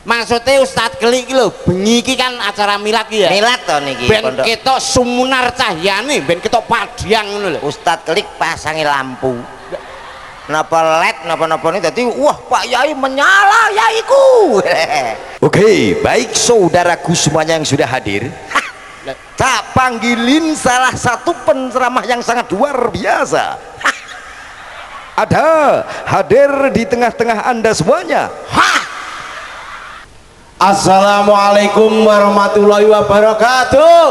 Maksudnya Ustadz Geli iki lho, bengi iki kan acara milad iki ya. Milad to niki. Ben ketok sumunar cahyane, ben ketok padhang ngono lho. Ustadz Kelik pasangi lampu. Napa LED napa-napa ini tadi wah Pak Yai menyala yaiku. Oke, baik saudaraku semuanya yang sudah hadir. Tak panggilin salah satu penceramah yang sangat luar biasa. Ada hadir di tengah-tengah Anda semuanya. Assalamualaikum warahmatullahi wabarakatuh.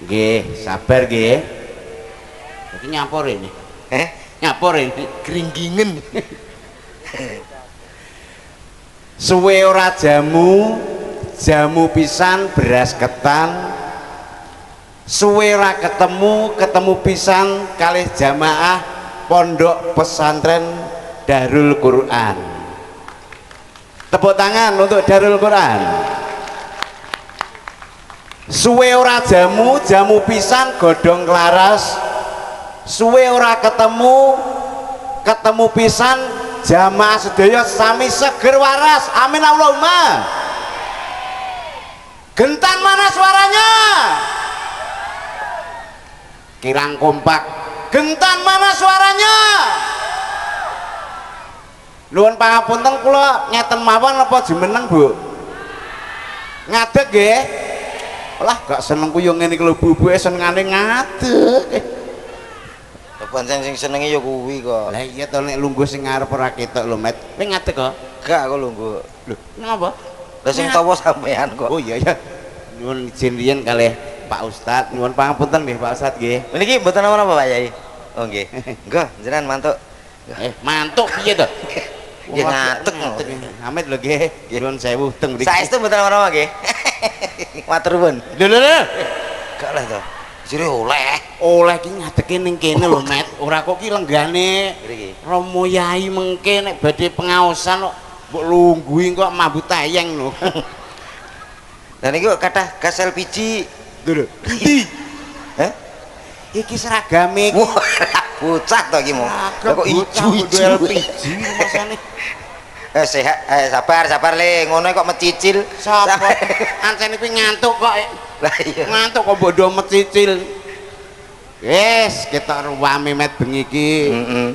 Nggih, sabar nggih. Iki nyapor ini. Nyapor ini gringgingen. Suwe ora jamu, jamu pisan beras ketan. Suwe ora ketemu, ketemu pisan kalih jamaah Pondok Pesantren Darul Quran. Tepuk tangan untuk Darul Quran. Suwe ora jamu, jamu pisan godhong klaras. Suwe ora ketemu, ketemu pisan jamaah sedaya sami seger waras. Amin Allahumma. Gentan mana suaranya? Kirang kompak. Gentan mana suaranya? Nuwun pangapunten kula ngeten mawon apa jumeneng, Bu? Ngadeg nggih. Lah gak seneng ku yo ngene iki lho, Bu, senengane ngadeg. Pancen sing senenge ya kuwi kok. Lah iya to nek lungguh sing ngarep ora ketok lho, Met. Kowe ngadeg kok? Gak aku lungguh. Lho, napa? Lah sing tawa sampean kok. Oh iya ya. Nuwun izin riyen kalih Pak Ustadz, nyuwun pangapunten nggih Pak Ustadz nggih. Niki mboten napa-napa Pak Yai. Oh nggih. Nggih, jenengan mantuk. Mantuk piye to? Ya ngatek. Amit lho nggih. Nyuwun sewu teng mriki. Saestu mboten napa-napa nggih. Matur nuwun. Lho. Gak lah to. Jare oleh. Oleh ki ngadeke ning kene lho, Met. Ora kok ki lenggane Romo Yai mengke nek badhe pengaosan kok mbok lungguhi kok mambut tayeng lho. Lah niki kok kathah gas LPG. Lho. Endi? Hah? Iki seragame iki. Bocah to iki mau. Kok ijo-ijo LPG rasane. Sehat, sabar le, ngono kok mecicil. Sapa? Ancen iki ngantuk kok. Lah iya. Ngantuk kok bodo mecicil. Wis, ketok ruwame Met bengi iki.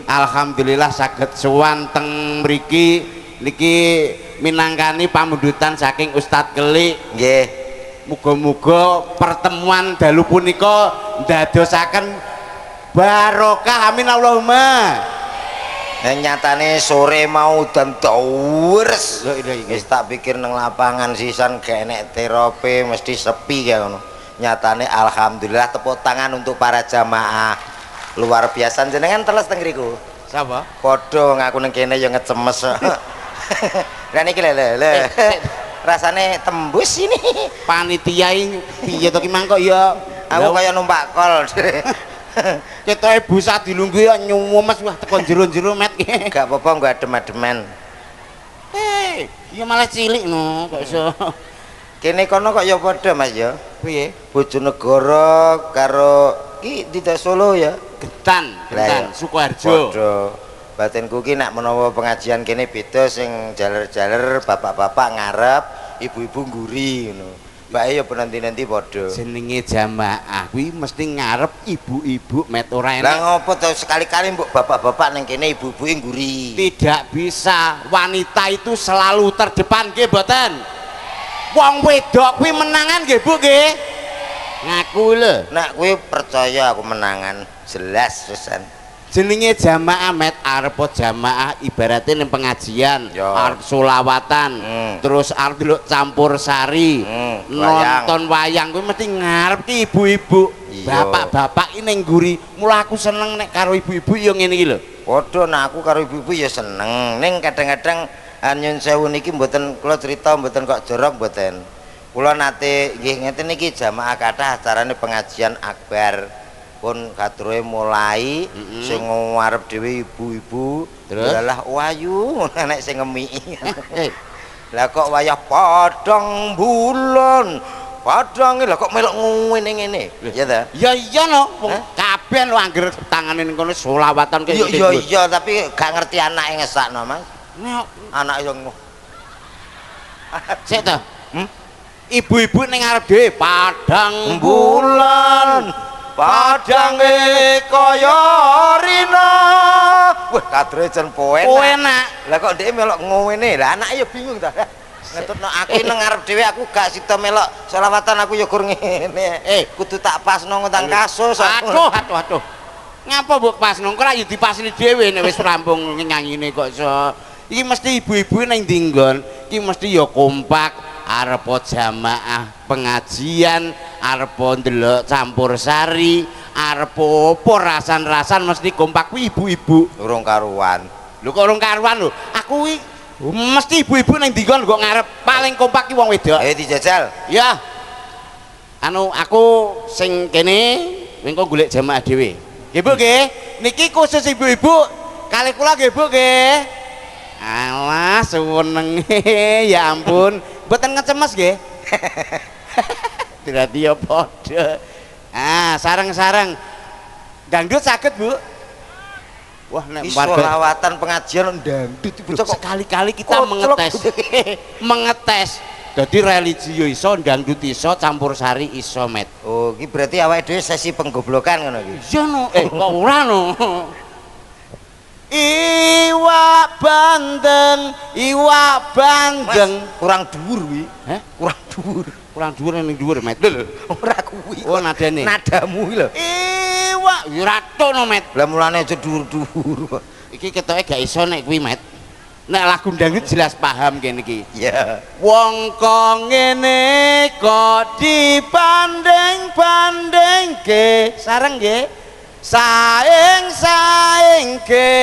Alhamdulillah saged sowan teng mriki niki minangkani pamundutan saking Ustadz Geli. Nggih. Muga-muga pertemuan dalu punika ndadosaken barokah. Amin Allahumma. Nyatane sore mau dan tawurs. Wis tak pikir nang lapangan sisan gak enek terope mesti sepi kayak ngono. Nyatane alhamdulillah, tepuk tangan untuk para jamaah luar biasa. Jenengan teles teng ngriku. Sapa? Padha ngaku ning kene ya ngecemes. Lah niki lho. Rasane tembus ini. Panitia iki piye to ki mangkok ya Aku kaya numpak kol. Ketoke busa dilungguhi ya nyumes wah teko jero-jero Met ki. Gak apa-apa nggo adem-ademan. Ya malah cilik no kok iso. Kene kono kok ya padha Mas ya. Piye? Bojonegoro karo ki tidak Solo ya. Getan, Sukoharjo. Padha. Batinku ki nek menawa pengajian kene beda, sing jaler-jaler bapak-bapak ngarep, ibu-ibu ngguri ngono. Mbake ya penanti-nanti padha. Jenenge jamaah kuwi mesti ngarep ibu-ibu Met ora enak. Lah ngopo to sekali-kali mbok bapak-bapak ning kene ibu-ibu ngguri. Tidak bisa, wanita itu selalu terdepan nggih mboten. Wong wedok kuwi menangan nggih Bu nggih. Ngaku lho. Nek kuwi percaya aku menangan, jelas pisan. Jenenge jamaah Met, arep jamaah ibaratnya ning pengajian, arep selawatan, terus arep delok campur sari, nonton wayang kuwi mesti ngarep ki ibu-ibu. Bapak-bapak iki ning ngguri. Mula aku seneng nek karo ibu-ibu ya ngene iki lho. Padha nek aku karo ibu-ibu ya seneng. Ning kadang-kadang nyun sewu niki mboten kula cerita mboten kok jorok mboten. Kula nate nggih ngeten niki jamaah kathah acarane pengajian akbar. Pun kadroe mulai sing ngarep dhewe ibu-ibu dalah wayu nek sing ngemiki. Lah kok wayah padang bulan. Padang lha kok melok ngene-ngene. Ya ta? Ya iya no, wong ben lu angger tangane ning kono selawatan kaya iya tapi gak ngerti anake ngesakno Mas anak yang sik to ibu-ibu ning arep dhewe padang bulan padange kaya rina wah kadre jan poenak enak lah kok dhek melok ngene lah anake ya bingung ta ngetutno aku nang arep dhewe aku gak sida melok selawatan aku ya gur ngene kudu tak pasno ngutang kasus aduh ngapa mbok pasno kok ya dipasni dhewe nek wis rampung nyanyine kok iso iki mesti ibu-ibu ning dinggon iki mesti ya kompak arep jamaah pengajian arep ndelok campur sari arep apa rasan-rasan mesti kompak kuwi ibu-ibu urung karuan lho kok urung karuan lho aku kuwi mesti ibu-ibu ning dinggon kok ngarep paling kompak ki wong wedok ayo dijajal ya anu aku sing kene engko golek jamaah dhewe nggih Bu nggih niki khusus ibu-ibu kali kula nggih Bu nggih alah senenge ya ampun mboten ngecemes nggih berarti ya padha sareng-sareng dangdut saged Bu wah nek selawatan pengajian dangdut sekali-kali kita mengetes jadi religi yo iso dangdut iso campur sari iso met oh iki berarti awake dhewe sesi penggoblokan ngono iki iya no kok ora no iwak bandeng kurang dhuwur kuwi kurang dhuwur ning dhuwur met lho ora kuwi oh nadane nadamu kuwi lho iwak yo ra tono met lah mulane aja dhuwur-dhuwur iki ketoke gak iso nek kuwi met nek lagu dangdut jelas paham kene iki iya wong kok ngene kok dibanding-bandingke sareng nggih saing-saingke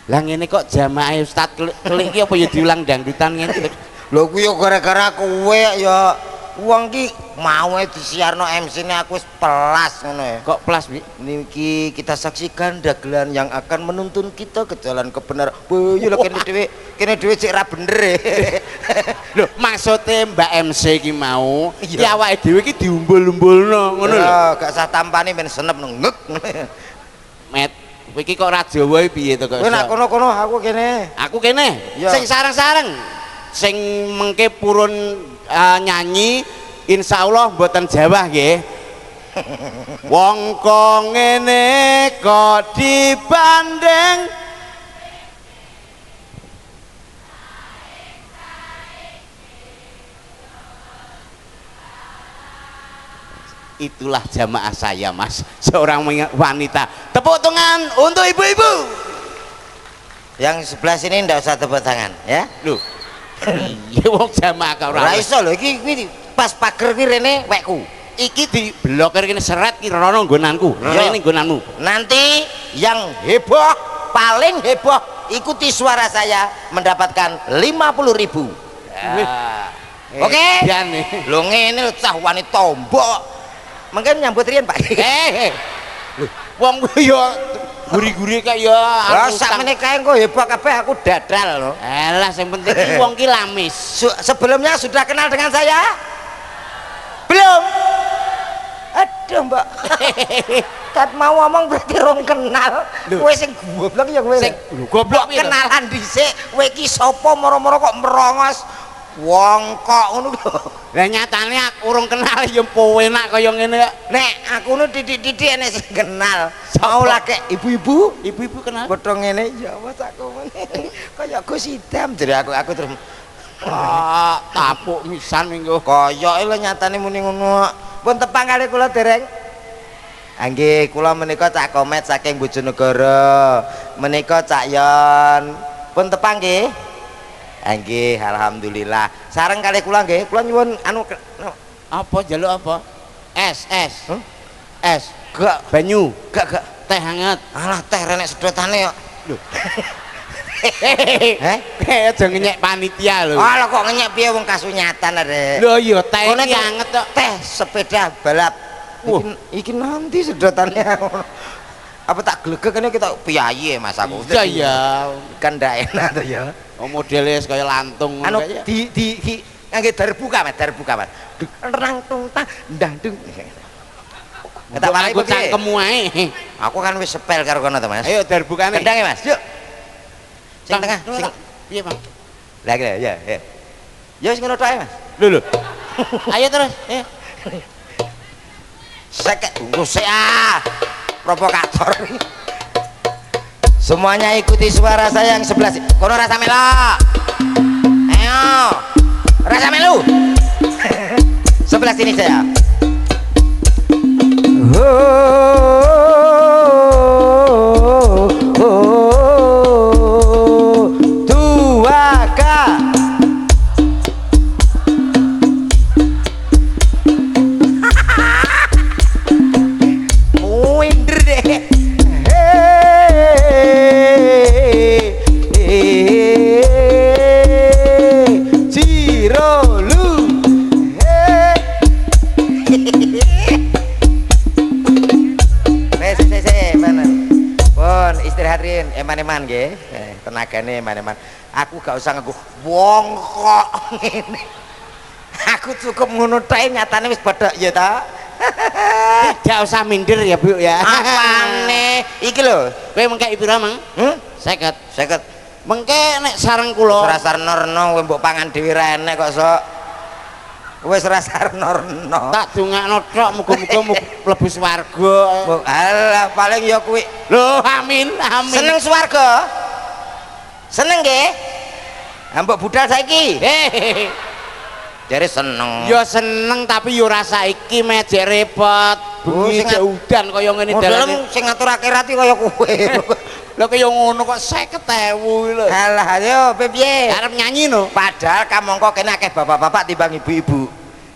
lah ngene kok jamaah ustaz kelik iki apa ya diulang dangdutan ngene lho kuwi yo gara-gara kowe ya wong ki mau disiarno MC-ne aku wis pelas ngono ya kok pelas Bi niki kita saksikan dagelan yang akan menuntun kita ke jalan kebenaran boyo lho kene dhewe cek ra bener lho maksude Mbak MC ki mau ki awake dhewe ki diumbul-umbulno ngono lho gak usah tampani men senep ngek met kowe iki kok ra Jawa piye to kok kowe nak kono-kono aku kene sing sareng-sareng sing mengke purun nyanyi insyaallah mboten Jawa nggih wong kok ngene kok dibanding itulah jamaah saya Mas seorang wanita tepuk tangan untuk ibu-ibu yang sebelah sini ndak usah tepuk tangan ya lho iya wong jamaah kok ora iso lho iki pas pager ki rene wekku iki di blokir kene seret ki rono nggonanku rene nggonanmu nanti yang heboh paling heboh ikuti suara saya mendapatkan 50.000 oke lho ngene cah wani tombok mungkin nyambut riyen Pak wong yo guri-guri kaya ya lha sakmene kae engko heboh kabeh aku dadal lho alah sing penting iki wong ki lamis sebelumnya sudah kenal dengan saya belum aduh Mbak kat mau ngomong berarti rong kenal kowe sing goblok ya kowe sing goblok kenalan dhisik kowe iki sapa moro-moro kok merongos wong kok ngono lho lah nyatane aku urung kenal ya penak kaya ngene nek aku nu titik-titik nek sing kenal mau lagi ibu-ibu kenal potong ngene ya Mas aku ngene kaya Gus Idam jare aku terus tapuk misan minggu kaya lho nyatane muni ngono pun tepang kali kula dereng nggih kula menika Cak Komet saking Bojonegoro menika Cak Yon pun tepang nggih nggih alhamdulillah sareng kali kula nggih kula nyuwun anu apa njaluk apa es gak banyu gak teh hangat alah teh renek sedotane kok lho aja ngenyek panitia lho alah kok ngenyek piye wong kasunyatan arek lho iya teh iki anget kok teh sepeda balap iki nanti sedotannya apa tak glegek kene kita piyayi Mas aku iya kan ndak enak to ya modelnya kaya lantung anu di ngangge darbuka Mas Rang tung tang ndang dung. Tak Aku warai cangkemmu ae. Aku kan wis sepel karo kono to, Mas. Ayo darbukane. Kendang ya, Mas. Yuk. Sing tengah, sing piye, Bang? Lah ya. Ya wis ngono tok ae, Mas. Lho. Ayo terus. Ayo. Seket tunggu sik ah. Provokator. Semuanya ikuti suara saya yang sebelah sini. Kono rasa melok. Ayo. Rasa melu. Sebelah sini saya. Eman-eman nggih, tenagane eman-eman. Aku gak usah nganggo wong kok ngene. Aku cukup ngono tok nyatane wis bodhok ya ta. Gak usah minder ya, Bu ya. Apane? Iki lho, Kowe mengke pira, Mang? 50. Mengke nek sareng kula. Ora sarnorno kowe mbok pangan dhewe ra enek kok sok. Wis ora sarnorno. Tak dongakno tok muga-muga mlebu swarga. Alah paling ya kuwi. Lho, amin. Seneng swarga? Seneng nggih? Mbok budal saiki. Jare seneng. Ya seneng tapi yo ora saiki mejek repot. Bengi udan kaya ngene dalane. Sing ngatur akhirat kaya kowe. Lho kaya ngono kok 50.000 lho. Alah yo piye? Arep nyanyi no. Padahal kamangka kene akeh bapak-bapak timbang ibu-ibu.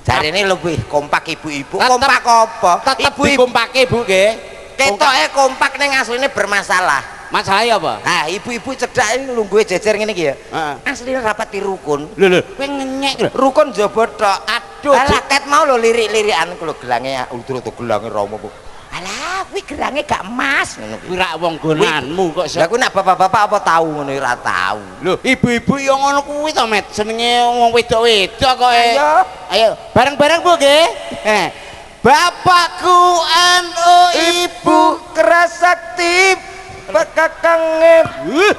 Jarene lebih kompak ibu-ibu. Kompak apa? Tetep dikompake, Bu nggih. Ketoke kompak ning asline bermasalah. Masalahnya apa? Nah, ibu-ibu cedhak lungguhe jejer ngene iki ya. Heeh. Asline rapat di rukun. Lho, kowe ngenyek lho. Rukun jaba tok. Aduh, raket mau lho lirik-lirikan kulo gelange ultur-ultur gelange Rama. Alah, kuwi gerange gak emas ngono kuwi. Kuwi rak wong gonanmu kok. Lah kuwi nek bapak-bapak apa tahu ngono ora tahu. Lho, ibu-ibu yo ngono kuwi to, Met. Senenge wong wedok-wedok kok. Ayo, bareng-bareng Bu nggih. Bapakku NU ibu keras sakti pekakange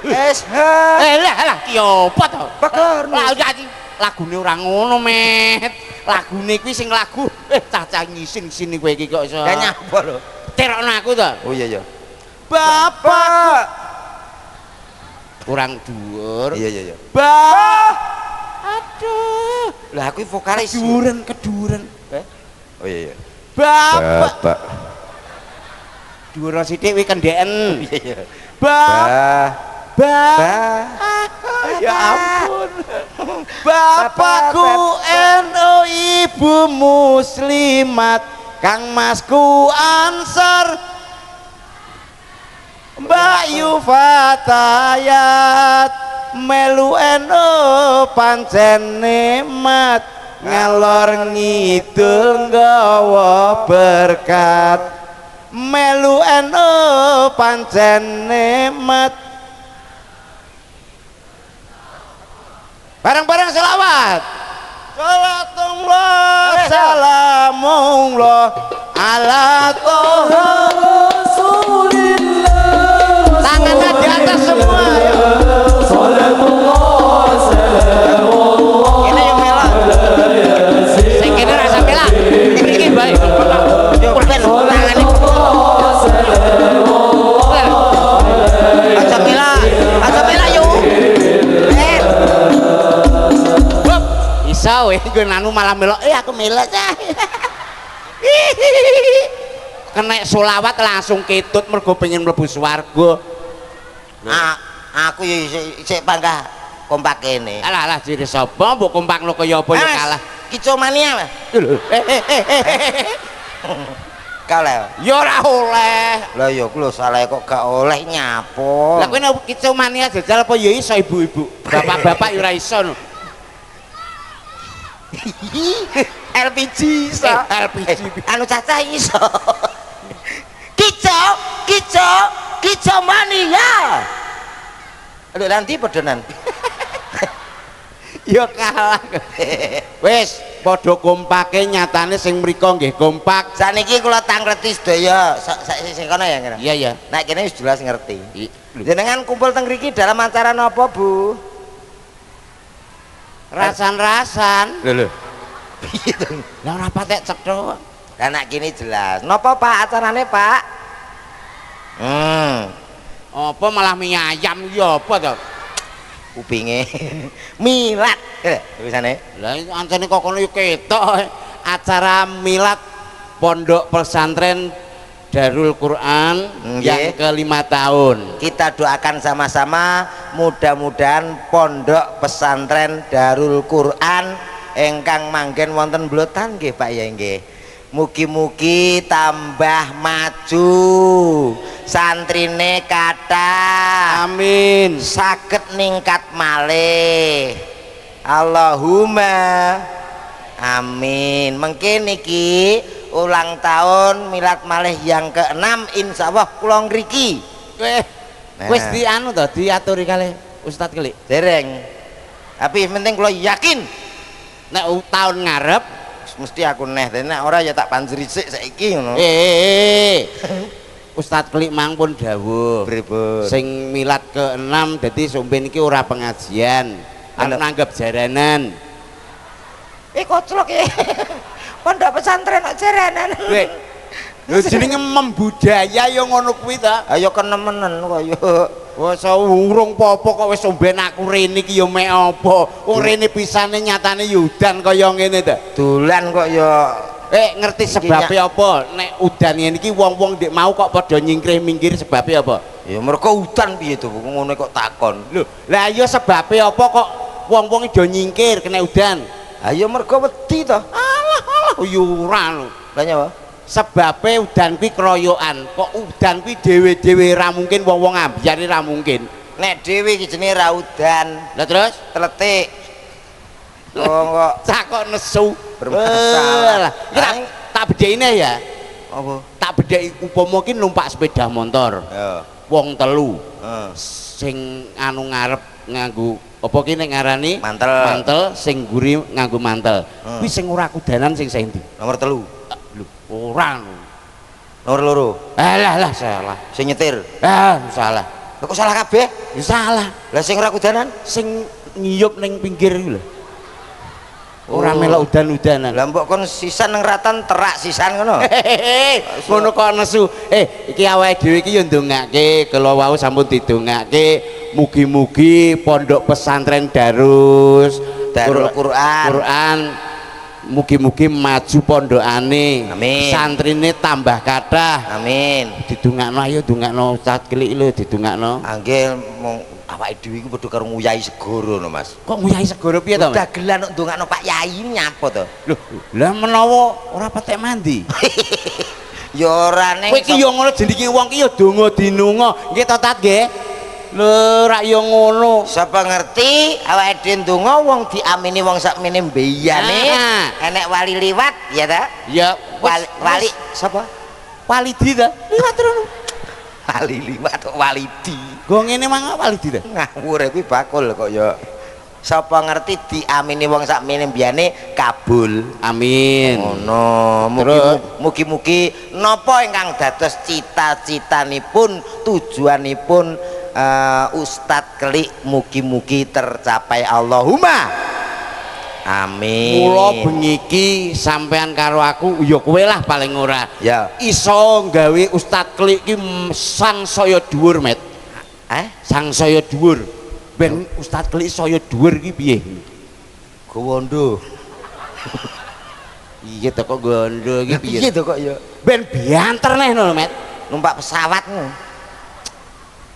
SH. Lah ki opo to? Pakar. Lagune ora ngono, Met. Lagune kuwi sing lagu cacah ngising sini kowe iki kok iso. Lah nyapa lho? Terokno aku to. Oh iya. Bapak kurang dhuwur. Iya. Aduh. Lah aku vokalis. Keduren. Oh iya. Bapak. Dhuwur sithik kuwi kendeken. Iya. Ya ampun. Bapakku NU ibu muslimat, Kang Masku Ansor, Mbak Yu Fatayat, melu NU pancen nikmat, ngalor ngidul nggawa berkat, melu NU pancen nikmat. Bareng-bareng selawat. Salatullah salamullah ala toha Rasulillah. Tangannya di atas semua ya. Salatullah salamullah. Ini yang melak. Sing kene rasa melak. Mriki bae. Yo pulpen tangane. Aja melak yo. Bisa weh, gue nanu malah melok, aku melok cah. Kena solawat langsung ketut mergo pengen mlebu swarga. Aku ya sik panggah kompak kene. Alah jere sapa mbok kompakno kaya apa ya kalah. Kicomania Mas. Kalah. Ya ora oleh. Lah ya ku lho salah kok gak oleh nyapo. Lah kowe nek kicomania jajal apa ya iso ibu-ibu. Bapak-bapak ya ora iso. LPG iso. LPG. Anu cacah iso. Kico mania. Aduh nanti podonan. Ya kalah. Wis, padha kompake nyatane sing mriko nggih kompak. Saniki kula tangleti sedaya sing kono ya kira. Iya ya. Nek kene wis jelas ngerti. Jenengan kumpul teng mriki dalam acara napa, Bu? Rasan-rasan. Lho. Piye to? Lah ora patek cetha. Lah nek kene jelas. Napa Pak acarane, Pak? Apa malah mie ayam iki apa to? Kupinge milad. Tulisane. Lah ancene kok kono yo ketok acara milad Pondok Pesantren Darul Quran yang ke-5 tahun. Kita doakan sama-sama mudah-mudahan Pondok Pesantren Darul Quran ingkang manggen wonten Blotan nggih Pak ya nggih. Mugi-mugi tambah maju, santrine kathah. Amin. Saged ningkat malih. Allahumma amin. Mengke niki ulang tahun milad malih yang ke-6 insyaallah kula ngriki. Wis dianu to diaturi kalih Ustaz Kelik. Dereng. Tapi penting kula yakin Nek tahun ngarep mesti aku neh, nek ora ya tak panjeri sik saiki ngono. Ustaz Kelik mang pun dawuh. Pripun? Sing milad ke-6 dadi somben iki ora pengajian, anu nanggep jaranan. Koclok ya. Pondok pesantren kok jaranan. Lho jenenge membudaya ya ngono kuwi ta. Ayo kenemenen kaya. Wes urung popo kok wis somben aku rene iki ya mek apa. Wong rene pisane nyatane yudan kaya ngene ta. Dolan kok ya. Ngerti sebabe apa? Nek udan ngene iki wong-wong ndek mau kok padha nyingkrih minggir sebabe apa? Ya mergo udan piye to ngono kok takon. Lho, lah iya sebabe apa kok wong-wong do nyingkir kena udan? Ayo mergo wedi to. Alah yo ora lho. Lah nyapa? Sebabe udan kuwi kroyokan. Kok udan kuwi dhewe-dhewe ra mungkin wong-wong ambiyane ra mungkin. Nek dhewe iki jenenge ra udan. Lah terus Tletik. Kok cakok nesu. Bermasalah. Tak bedhekne ya. Apa? Tak bedheki upama ki numpak sepeda motor. Ya. Wong telu. Sing anu ngarep nganggo apa ki nek ngarani mantel sing guri nganggo mantel. Kuwi sing ora kudanan sing sendi. Nomor 3. Lho, ora lho. Nomor 2. Alah salah. Sing nyetir. Salah. Kok salah kabeh? Ya salah. Lah sing ora kudanan? Sing ngiyup ning pinggir iku lho. Ora melok udan-udanan. Lah mbok kon sisan nang ratan terak sisan ngono. Ngono kok nesu. Iki awake dhewe iki ya ndongake, kala wau sampun didongake mugi-mugi Pondok Pesantren Darul Quran mugi-mugi maju pondokane. Amin. Santrine tambah kathah. Amin. Didongakno ayo dongakno Ustaz Kelik lho didongakno. Anggih mong awake dhewe iku padha karo nguyahi segara no Mas. Kok nguyahi segara piye to? Dagelan kok ndongakno Pak Yai nyapa to? Lho, lah menawa ora patek mandi. Ya ora ning kowe iki yo ngono jenenge wong ki yo donga dinunga. Nggih to Tat nggih? Lho rak yo ngono. Sapa ngerti awake dhewe ndonga wong diamini wong sakmene mbeyane. Enek wali liwat ya ta? Ya wali sapa? Walidi ta? Liwat terus. Wali liwat kok walidi. Go ngene mang walidi ta? Ngawur kuwi bakul kok ya. Sapa ngerti diamini wong sakmene mbiyane kabul. Amin. Ngono. Mugi-mugi napa ingkang dados cita-citanipun, tujuanipun Ustadz Kelik mugi-mugi tercapai Allahumma amin. Mula bengi iki sampean karo aku ya kowe lah paling ora ya iso gawe Ustadz Kelik ki sangsaya dhuwur met. Sangsaya dhuwur ben Ustadz Kelik saya dhuwur ki piye? Gowondo. Iya to kok gondo iki piye? Piye to kok ya Ben bianter neh lho met. Numpak pesawat ngono.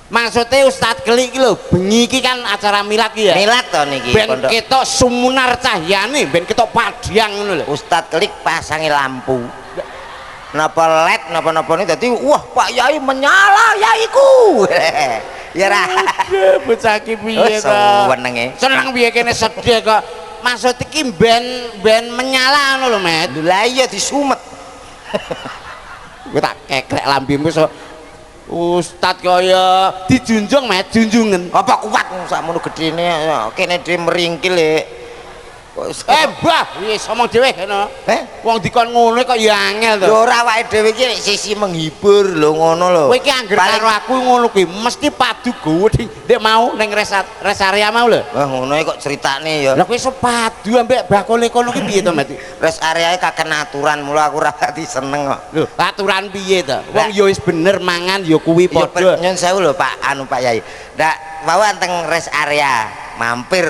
Maksudnya Ustadz Kelik iki lho bengi iki kan acara milad ki ya. Milad to niki ben pondok. ketok sumunar cahyane ben ketok padhang ngono lho. Ustadz Kelik pasangi lampu. Napa LED napa-napa ini dadi wah Pak Yai menyala yaiku. Ya ra. Bocah ki piye to? Senenge. Seneng piye kene sedih kok. Maksud iki ben menyala ngono lho, Met. Lah iya disumet. Kowe tak kekrek lambemu so. Ustad kaya dijunjung Met, junjungen. Apa kuat sakmono gedene kene dhewe meringkil Mbah, wis omong dhewe kene. Wong dikon ngono kok ya angel to. Lho ora awake dhewe iki sisi menghibur lho ngono lho. Kowe iki angger karo aku ngono kuwi mesti padu gowo ndek mau ning rest area mau lho. Wah ngono kok critane ya. Lah kowe sepadu ambek bakule kono ki piye to, Mat? Rest areae kaken aturan mula aku ora pati seneng kok. Lho, aturan piye to? Wong ya wis bener mangan ya kuwi padha. Nyun sewu lho Pak anu Pak Yai. Ndak mau teng rest area mampir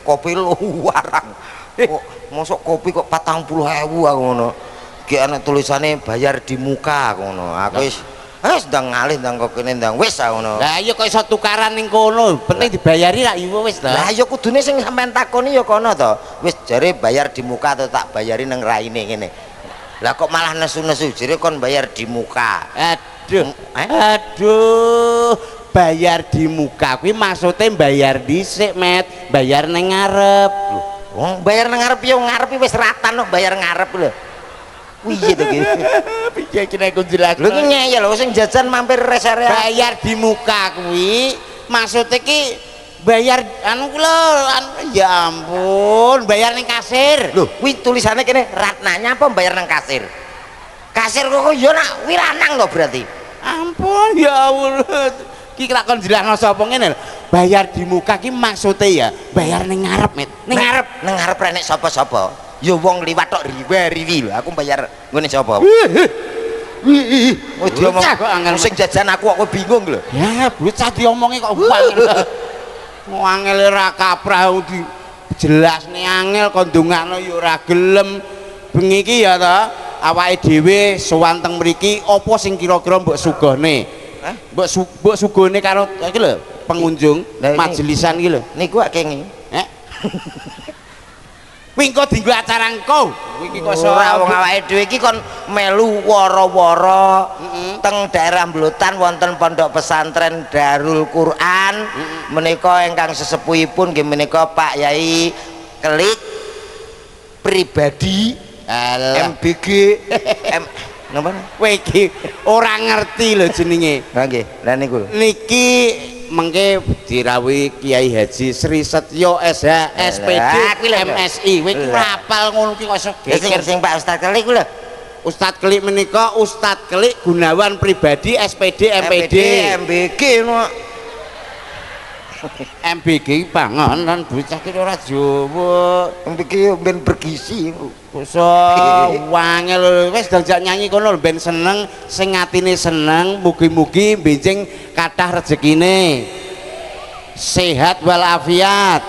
kopi luarang. Kok mosok kopi kok 40.000 aku ngono. Ki ana tulisane bayar di muka ngono. Aku wis ndang ngalih ndang kok kene ndang wis ngono. Lah iya kok iso tukaran ning kono, penting dibayari lah iya wis to. Lah ya kudune sing sampean takoni ya kono to. Wis jare bayar di muka atau tak bayari nang raine ngene. Lah kok malah nesu-nesu jare kon bayar di muka. Aduh, bayar di muka kuwi maksudnya bayar dhisik, Met, bayar ning ngarep. Wong bayar nang ngarep ya ngarepe wis ratan kok bayar ngarep lho. Piye to ki? Piye ki nek jelas. Lho ki ngeyel lho sing jajan mampir rest area. Bayar di muka kuwi maksudnya ki bayar anu lho, ya ampun, bayar ning kasir. Lho, kuwi tulisannya kene Ratnanya apa bayar nang kasir? Kasir kok ya nak wiranang to berarti. Ampun ya Allah. Ki lak kon jelasno sapa ngene lho. Bayar di muka ki maksude ya bayar ning ngarep, Met. Ning ngarep. Nang ngarep rek nek sapa-sapa. Ya wong liwat tok riwi lho. Aku bayar ngene sapa? Oh diomong sing jajan aku kok bingung lho. Ya, bocah diomongi kok angel. Mau angel ora kaprah jelasne angel kon ndongakno ya ora gelem. Bengi iki ya to awake dhewe sowan teng mriki apa sing kira-kira mbok sugone? Mbok sugone karo iki lho pengunjung majelisan iki lho. Niku ak kenge. Kuwi engko dienggo acara engko. Kuwi iki kok ora wong awake dhewe iki kon melu wara-wara teng daerah Mblotan wonten pondok pesantren Darul Quran. Menika ingkang sesepuhipun nggih menika Pak Yai Kelik pribadi MBG napa? Kowe iki ora ngerti lho jenenge. Ha nggih. Lah niku. Niki mengke dirawuhi Kiai Haji Sri Setyo SH SPD MSI. Kowe iki hafal ngono ki kok iso geger sing Pak Ustaz Kelik ku lho. Ustaz Kelik menika Ustaz Kelik Gunawan Pribadi SPD MPD MBG no. MBG panganan bocah ki ora Jawa. MBG ben bergizi. Iso wangel wis dijak nyanyi kono ben seneng sing atine seneng mugi-mugi benjing kathah rezekine. Sehat walafiat.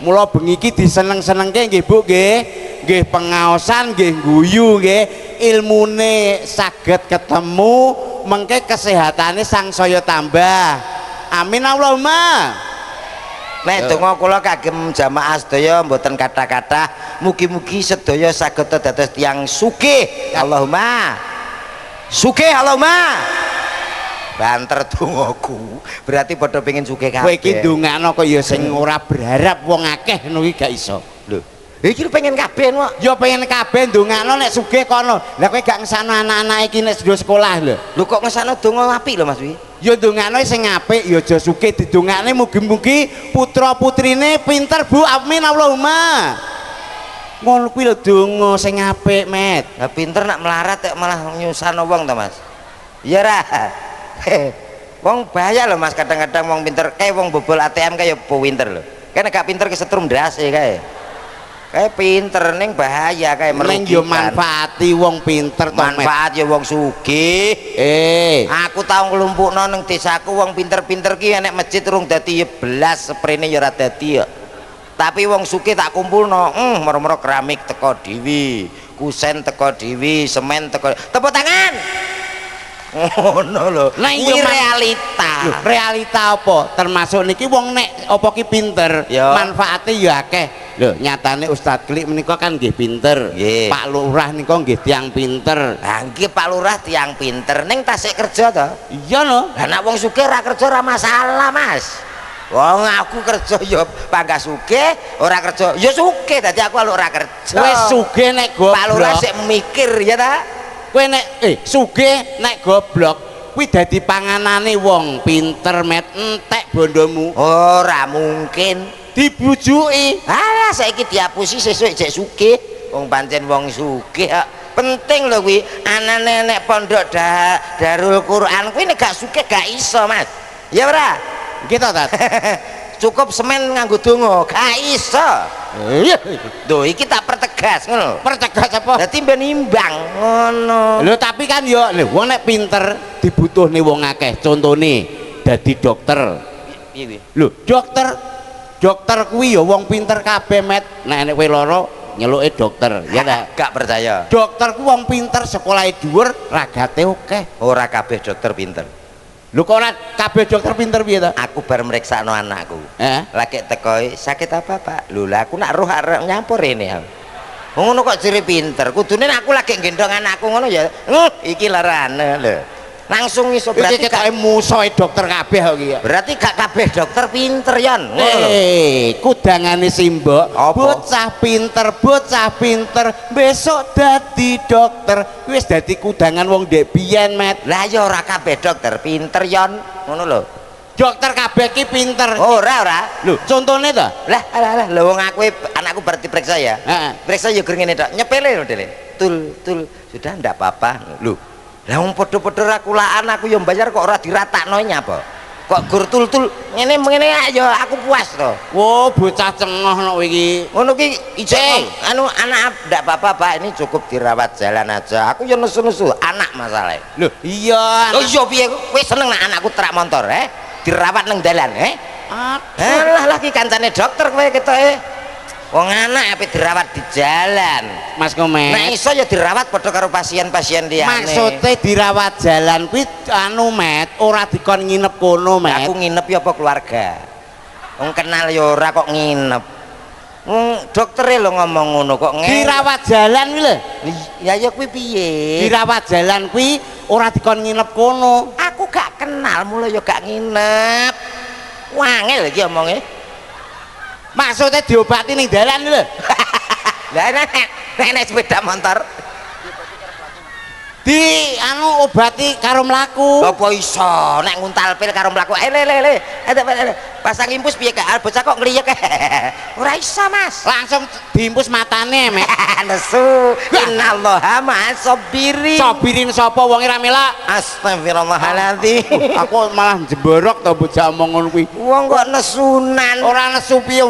Mula bengi iki diseneng-senengke nggih Bu nggih. Nggih pengaosan nggih guyu nggih ilmune saged ketemu mengke kesehatane sangsaya tambah. Amin Allahumma. Nek donga kula kagem jamaah sedaya mboten kathah-kathah, mugi-mugi sedaya saged dados tiyang sugih. Allahumma. Sugih Allahumma. Banter dongaku. Berarti padha pengin sugih kabeh. Kowe iki ndongakno kok ya sing ora berharap wong akeh ngono iki gak iso. Lho, iki pengen kabeh kok. Ya pengen kabeh ndongakno nek sugih kono. Lah kowe gak ngesano anak-anak iki nek sedaya sekolah lho. Lho kok ngesano donga apik lho Mas Wi. Ya ndongakno sing apik ya aja sugih didongakne mugi-mugi putra-putrine pinter Bu. Amin Allahumma. Ngono kuwi lho donga sing apik, Met. Lah pinter nak melarat kok malah nyusahno wong to, Mas. Iya ra. Wong bahaya lho Mas kadang-kadang wong pinter kayak wong bobol ATM kayak pinter lho. Kan gak pinter kesetrum ndase kae. Kayak pinter ning bahaya kayak merugikan. Ning yo manfaati wong pinter to, manfaat ya wong sugih. Aku tau nglumpukno ning desaku wong pinter-pinter ki enek masjid rung dadi belas sprene ya ora dadi ya. Tapi wong sugih tak kumpulno, moro-moro keramik teko dhewe, kusen teko dhewe, semen teko. Tepuk tangan. Ngono lho. Kuwi realita. Realita apa? Termasuk niki wong nek apa ki pinter, manfaate ya akeh. Lho, nyatane Ustaz Klik menika kan nggih pinter. Pak Lurah nika nggih tiyang pinter. Lah nggih Pak Lurah tiyang pinter ning tasik kerja to. Iya lho. Lah nek wong sugih ra kerja ra masalah, Mas. Wong aku kerja ya pangga sugih, ora kerja ya sugih dadi aku ora kerja. Wis sugih nek goblok. Pak Lurah sik mikir ya ta. Kowe nek sugih nek goblok kuwi dadi panganane wong pinter, Met. Entek bondomu. Ora mungkin. dibujuki. Alah saiki diapusi sesuk jek sugih. Wong pancen wong sugih kok. Penting lho kuwi anane nek pondok Darul Quran kuwi nek gak sugih gak iso, Mas. Ya ora? Gitu ta. Cukup semen nganggo donga, gak iso. Iya. Lho iki tak pertegas ngono. Pertegas apa? Dadi ben imbang ngono. Lho tapi kan yo wong nek pinter dibutuhne wong akeh. Contone dadi dokter. Piye kuwi? Lho, dokter kuwi ya wong pinter kabeh, Met. Nek kowe lara nyeluke dokter, ya ta? Gak percaya. Dokter ku wong pinter, sekolahe dhuwur, ragate akeh. Ora kabeh dokter pinter. Lho kok ora kabeh dokter pinter piye ta? Aku bar mriksakno anakku. Lagi tekoe sakit apa, Pak? Lho lah aku nak roh arek nyampur rene. Ngono kok jere pinter. Kudune aku lagi gendong anakku ngono ya. Iki larane lho. Langsung iso berarti ketoke musuhe dokter kabeh kok iki. Berarti gak kabeh dokter pinter Yon. Kudangane simbok, bocah pinter besok dadi dokter. Wis dadi kudangan wong ndek biyen, Met. Lah ya ora kabeh dokter pinter Yon. Ngono lho. Dokter kabeh ki pinter. Ora. Lho, contone to? Lah wong aku anakku berarti periksa ya. Periksa ya gering ngene tok. Nyepele lho, Dele. Tul. Sudah ndak apa-apa. Lho. Lah wong padha-padha rakulaan aku yang bayar kok ora diratakno nyapa? Kok gur tul ngene ya aku puas to. Wo bocah cengoh no iki. Ngono ki ijo anu anak ndak apa-apa Pak, ini cukup dirawat jalan aja. Aku ya nesu-nesu anak masalah. Loh, iya. Oh iya piye kowe seneng nek anakku terak motor dirawat nang dalan Alah lagi kancane dokter kowe ketoke. Wong anak ape dirawat di jalan. Mas Komen. Nek iso ya dirawat padha karo pasien-pasien liyane. Maksudnya dirawat jalan kuwi anu, Met, ora dikon nginep kono, Met. Aku nginep ya apa keluarga. Wong kenal ya ora kok nginep. Doktere lho ngomong ngono kok dirawat jalan kuwi lho. Ya kuwi piye? Dirawat jalan kuwi ora dikon nginep kono. Aku gak kenal mulai ya gak nginep. Wangel iki omonge. Maksudnya diobati ning dalan lho. Lah nek sepeda motor di anu obati karo mlaku. Apa iso nek nguntal pil karo mlaku le pasang impus piye kak bocah kok ngliyek ora iso Mas langsung diimpus matane Mek. Nesu innallaha ma'as-sabirin. Sabirin sapa wonge ra melak? Astagfirullahaladzim. Aku malah jemborok to bocah omong ngono kuwi. Wong kok nesunan. Ora nesu piye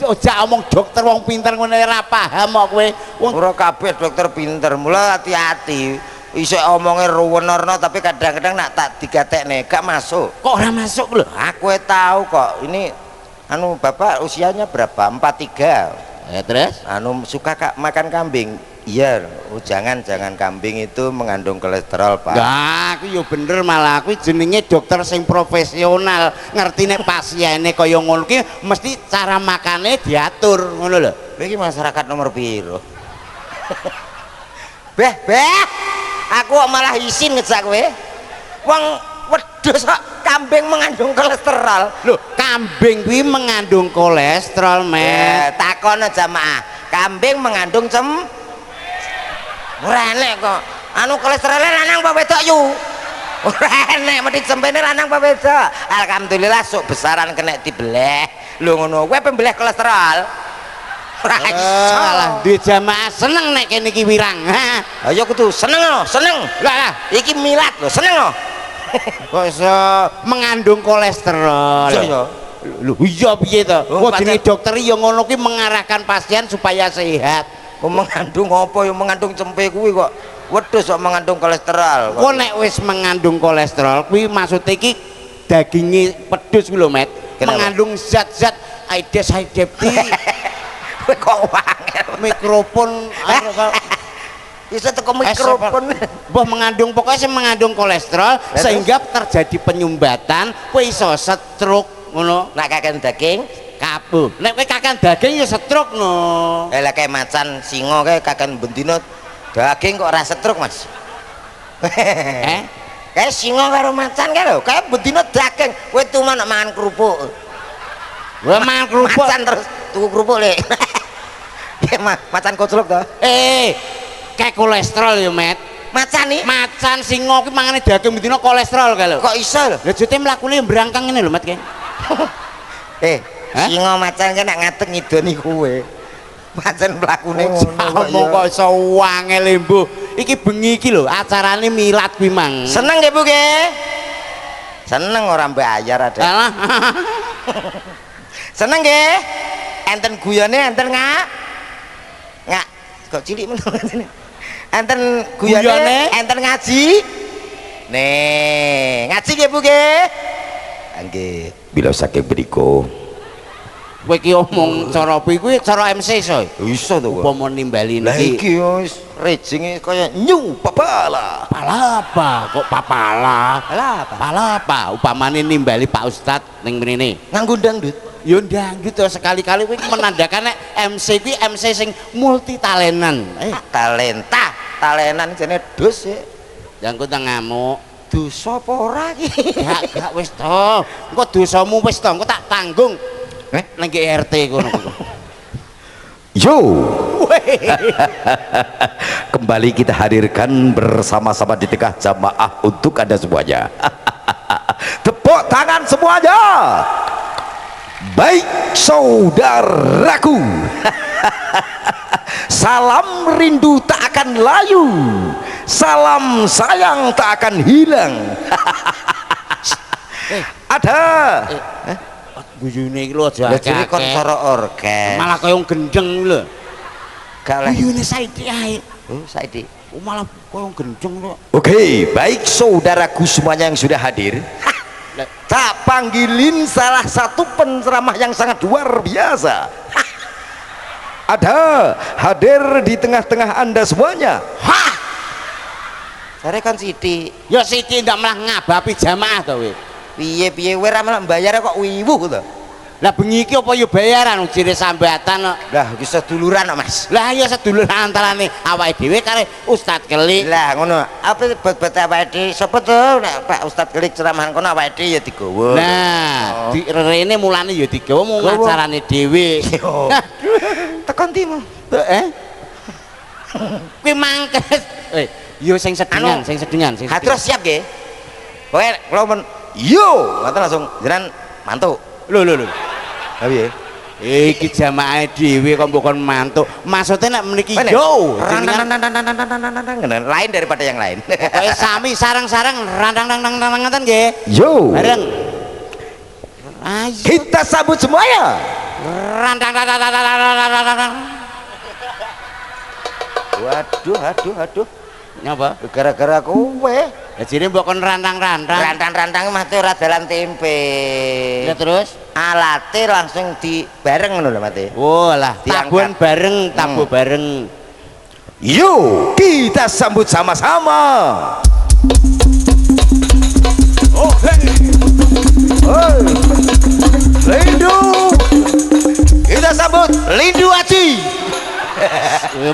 ojak omong dokter wong pinter ngene ora paham kok kowe. Ora kabeh dokter pinter, mula hati-hati. Isuk omongnya ruwenorno tapi kadang-kadang nak tak digatekne gak masuk. Kok ora masuk lho? Aku tahu kok. Ini anu Bapak usianya berapa? 43. Ya terus? Anu suka makan kambing. Iya, jangan kambing itu mengandung kolesterol, Pak. Nah, aku yo bener malah aku jenenge dokter sing profesional, ngerti nek pasiene kaya ngono ki mesti cara makane diatur ngono lho. Iki masyarakat nomor piro? Beh, aku kok malah izin ngejak kowe. Wong wedhus kok kambing mengandung kolesterol. Loh, kambing kuwi mengandung kolesterol, Met. Takon jamaah. Kambing mengandung ora enek kok. Anu kolesterolnya lanang apa wedok yu? Ora enek mesti cempene lanang apa wedok. Alhamdulillah sok besaran kena dibeleh. Lho ngono, kowe pembeleh kolesterol. Ora iso. Alah, duwe jamaah seneng nek kene iki wirang. Ha. Ayo kudu seneng lho, seneng. Lah, iki milad lho, seneng lho. Kok iso mengandung kolesterol? Iya. Lho, iya piye to? Oh, Kok jenenge dokter ya ngono ki mengarahkan pasien supaya sehat. Kok mengandung apa ya mengandung cempe kuwi kok. Wedhus kok mengandung kolesterol. Kok nek wis mengandung kolesterol kuwi maksud iki daginge pedhus kuwi lho, Met. Mengandung zat-zat Aedes aegypti. Kowe kok wangel. Mikrofon Bisa teko mikrofon. Mbah mengandung pokoknya sing mengandung kolesterol sehingga terjadi penyumbatan, kowe iso stroke ngono. Nek kaken daging Kabuh. Nek kowe kakan daging ya stroke no. Lah kayak macan singa kayak kaken bendina daging kok ora stroke, Mas. Kayak singa karo macan kae lho, kayak bendina daging, kowe tuman mangan kerupuk. Wah mangan kerupuk. Macan terus tuku kerupuk le. Ya macan koclok to. Kayak kolesterol ya, Met. Macan nih? Macan singa kuwi mangane daging bendina kolesterol kae lho. Kok iso lho? Lah jute mlakune mbrangkang ngene lho, Met kae. Singa macan kan nak ngadeg ngidoni kowe. Macan mlakune Ngomong kok iso wangel Mbuh. Iki bengi iki lho acarane milad kuwi mang. Seneng nggih Bu nggih? Seneng ora bayar ada. Alah. Seneng nggih? Enten guyone enten ngak. Kok cilik men. Enten guyone enten ngaji. Nih, ngaji nggih Bu nggih? Nggih. Bila saking beriko. Kowe iki omong cara apa kuwi cara MC iso. Iso to kok. Upama nimbali Lah niki. iki wis rejinge kaya nyu papala. Palapa kok papala. Lah apa? Palapa upamane nimbali Pak Ustad ning mrene. Nganggo dangdut. Yo dangdut to sekali-kali kuwi menandakan nek MC kuwi MC sing multi talentan. Talentan jane dus ya. Jangkut ngamuk. Dosa apa ora iki? Gak wis to. Engko dosamu wis to, engko tak tanggung. Nang RT kono. Yo. Kembali kita hadirkan bersama-sama di tengah jamaah untuk Anda semuanya. Tepuk tangan semuanya. Baik saudaraku. Salam rindu tak akan layu. Salam sayang tak akan hilang. Ada. Guyune iki lho aja akeh. Jadi kon cara organ. Malah kaya gendeng lho. Gak oleh. Guyune Saidi ae. Oh, Saidi. Malah kaya gendeng lho. Oke, baik saudaraku semuanya yang sudah hadir. Tak panggilin salah satu penceramah yang sangat luar biasa. Ada hadir di tengah-tengah Anda semuanya. Hah. Sare kan Siti. Ya Siti ndak malah ngabapi jamaah to kowe. Piye-piye kowe ra malah mbayar kok wiwuh to. Lah bengi iki apa ya bayaran ujire sambatan kok. Lah iki seduluran kok Mas. Lah ya sedulur antarane awake dhewe karo Ustad Kelik. Lah ngono. Apa bot-bot awake dhewe sapa to nek Pak Ustad Kelik ceramahan kono awake dhewe ya digawa. Nah, di rene mulane ya digawa mung acarane dhewe. Tekan ndi mu? Kuwi mangkes. Yo sing sedingan, sing sedingan, sing. Ha terus siap nggih. Pokoke kula men yo, ngoten langsung jenengan mantuk. Lho. Ha piye? Iki jamaah dhewe kok mbok kon mantuk. Maksudnya nek meniki yo, lain daripada yang lain. Pokoke sami sarang-sarang randang-randang ngoten nggih. Yo. Bareng. Ayo Kita sambut semuanya. randang. Waduh. Nyapa? Gara-gara kowe. Ya jine mbok kon randang-randang. Rantang-rantang mah ora dalan tempe. Ya terus Alate langsung di bareng ngono lho mate. oh lah Diangkat. tabun bareng, tabu bareng. Yuk kita sambut sama-sama. Oh, hey. Lindu. Kita sambut Lindu Aji.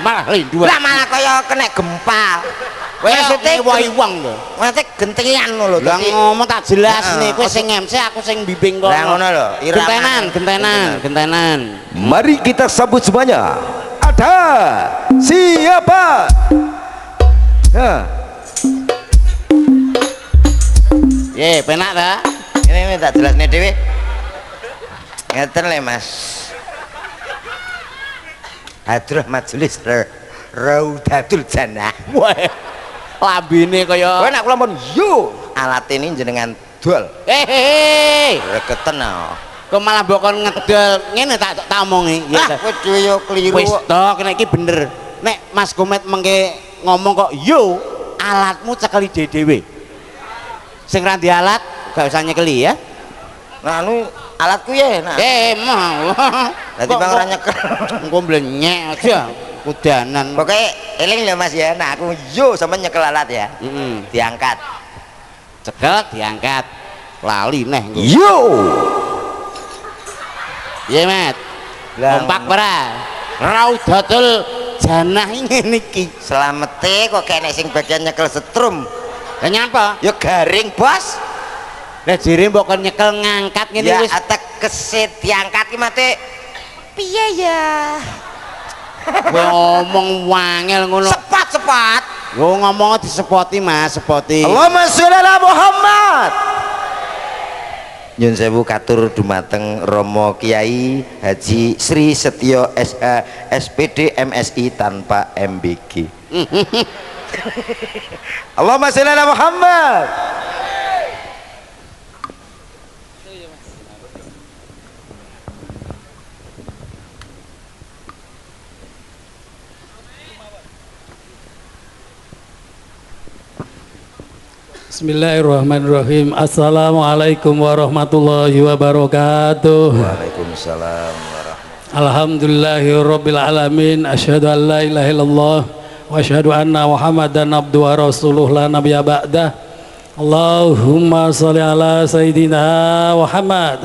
Malah lindu. Lah malah kaya kena gempa. Maksudnya wong lho. maksudnya gentian lho. Lah Dadi ngomong tak jelas nih, kowe sing MC aku sing bimbing kok. Lah ngono lho, irama. Gentenan. Mari kita sambut semuanya. Ada siapa? Nah. Ye, penak ta? Ini tak jelasnya dewe. Ngeten le Mas. Hadroh majelis Raudatul Jannah. Wah. Lambene kaya Kowe nak kula mun yo alat ini jenengan dol. Regeten ah. Kok malah mbok kon ngedol. Ngene tak omongi. Ah, kowe dhewe yo kliru. Wis to, nek iki bener. Nek Mas Komet mengke ngomong kok yo alatmu cekeli dhewe. Sing ra di alat gak usah nyekeli ya. Nah anu alatku ya nah. Mau. Dadi bang ora nyekel. Engko blenyek aja. Kudanan. Pokoknya eling lho Mas ya. Nah aku yo sama nyekel alat ya. Diangkat. Cekel diangkat. Lali neh. Yo. Iya, Mat. Kompak ora? Raudatul Jannah ngene iki. Slamete kok kene sing bagian nyekel setrum. Lah nyapa? Ya garing, Bos. Lah jere mbok kon nyekel ngangkat ngene Ya wis. atek kesit diangkat ki mate. Piye ya? Kowe ngomong wangel ngono. Cepat. Yo ngomong disepoti Mas, sepoti. Allahumma sholli ala Muhammad. nyun sewu katur dumateng Romo Kiai Haji Sri Setyo SH SPD MSI tanpa MBG. Allahumma sholli ala Muhammad. Bismillahirrahmanirrahim. Assalamualaikum warahmatullahi wabarakatuh. Waalaikumsalam warahmatullahi. Alhamdulillahirabbil alamin. Asyhadu an la ilaha illallah wa asyhadu anna Muhammadan abduhu wa rasuluh la nabiyya ba'dah. Allahumma sholli ala sayidina Muhammad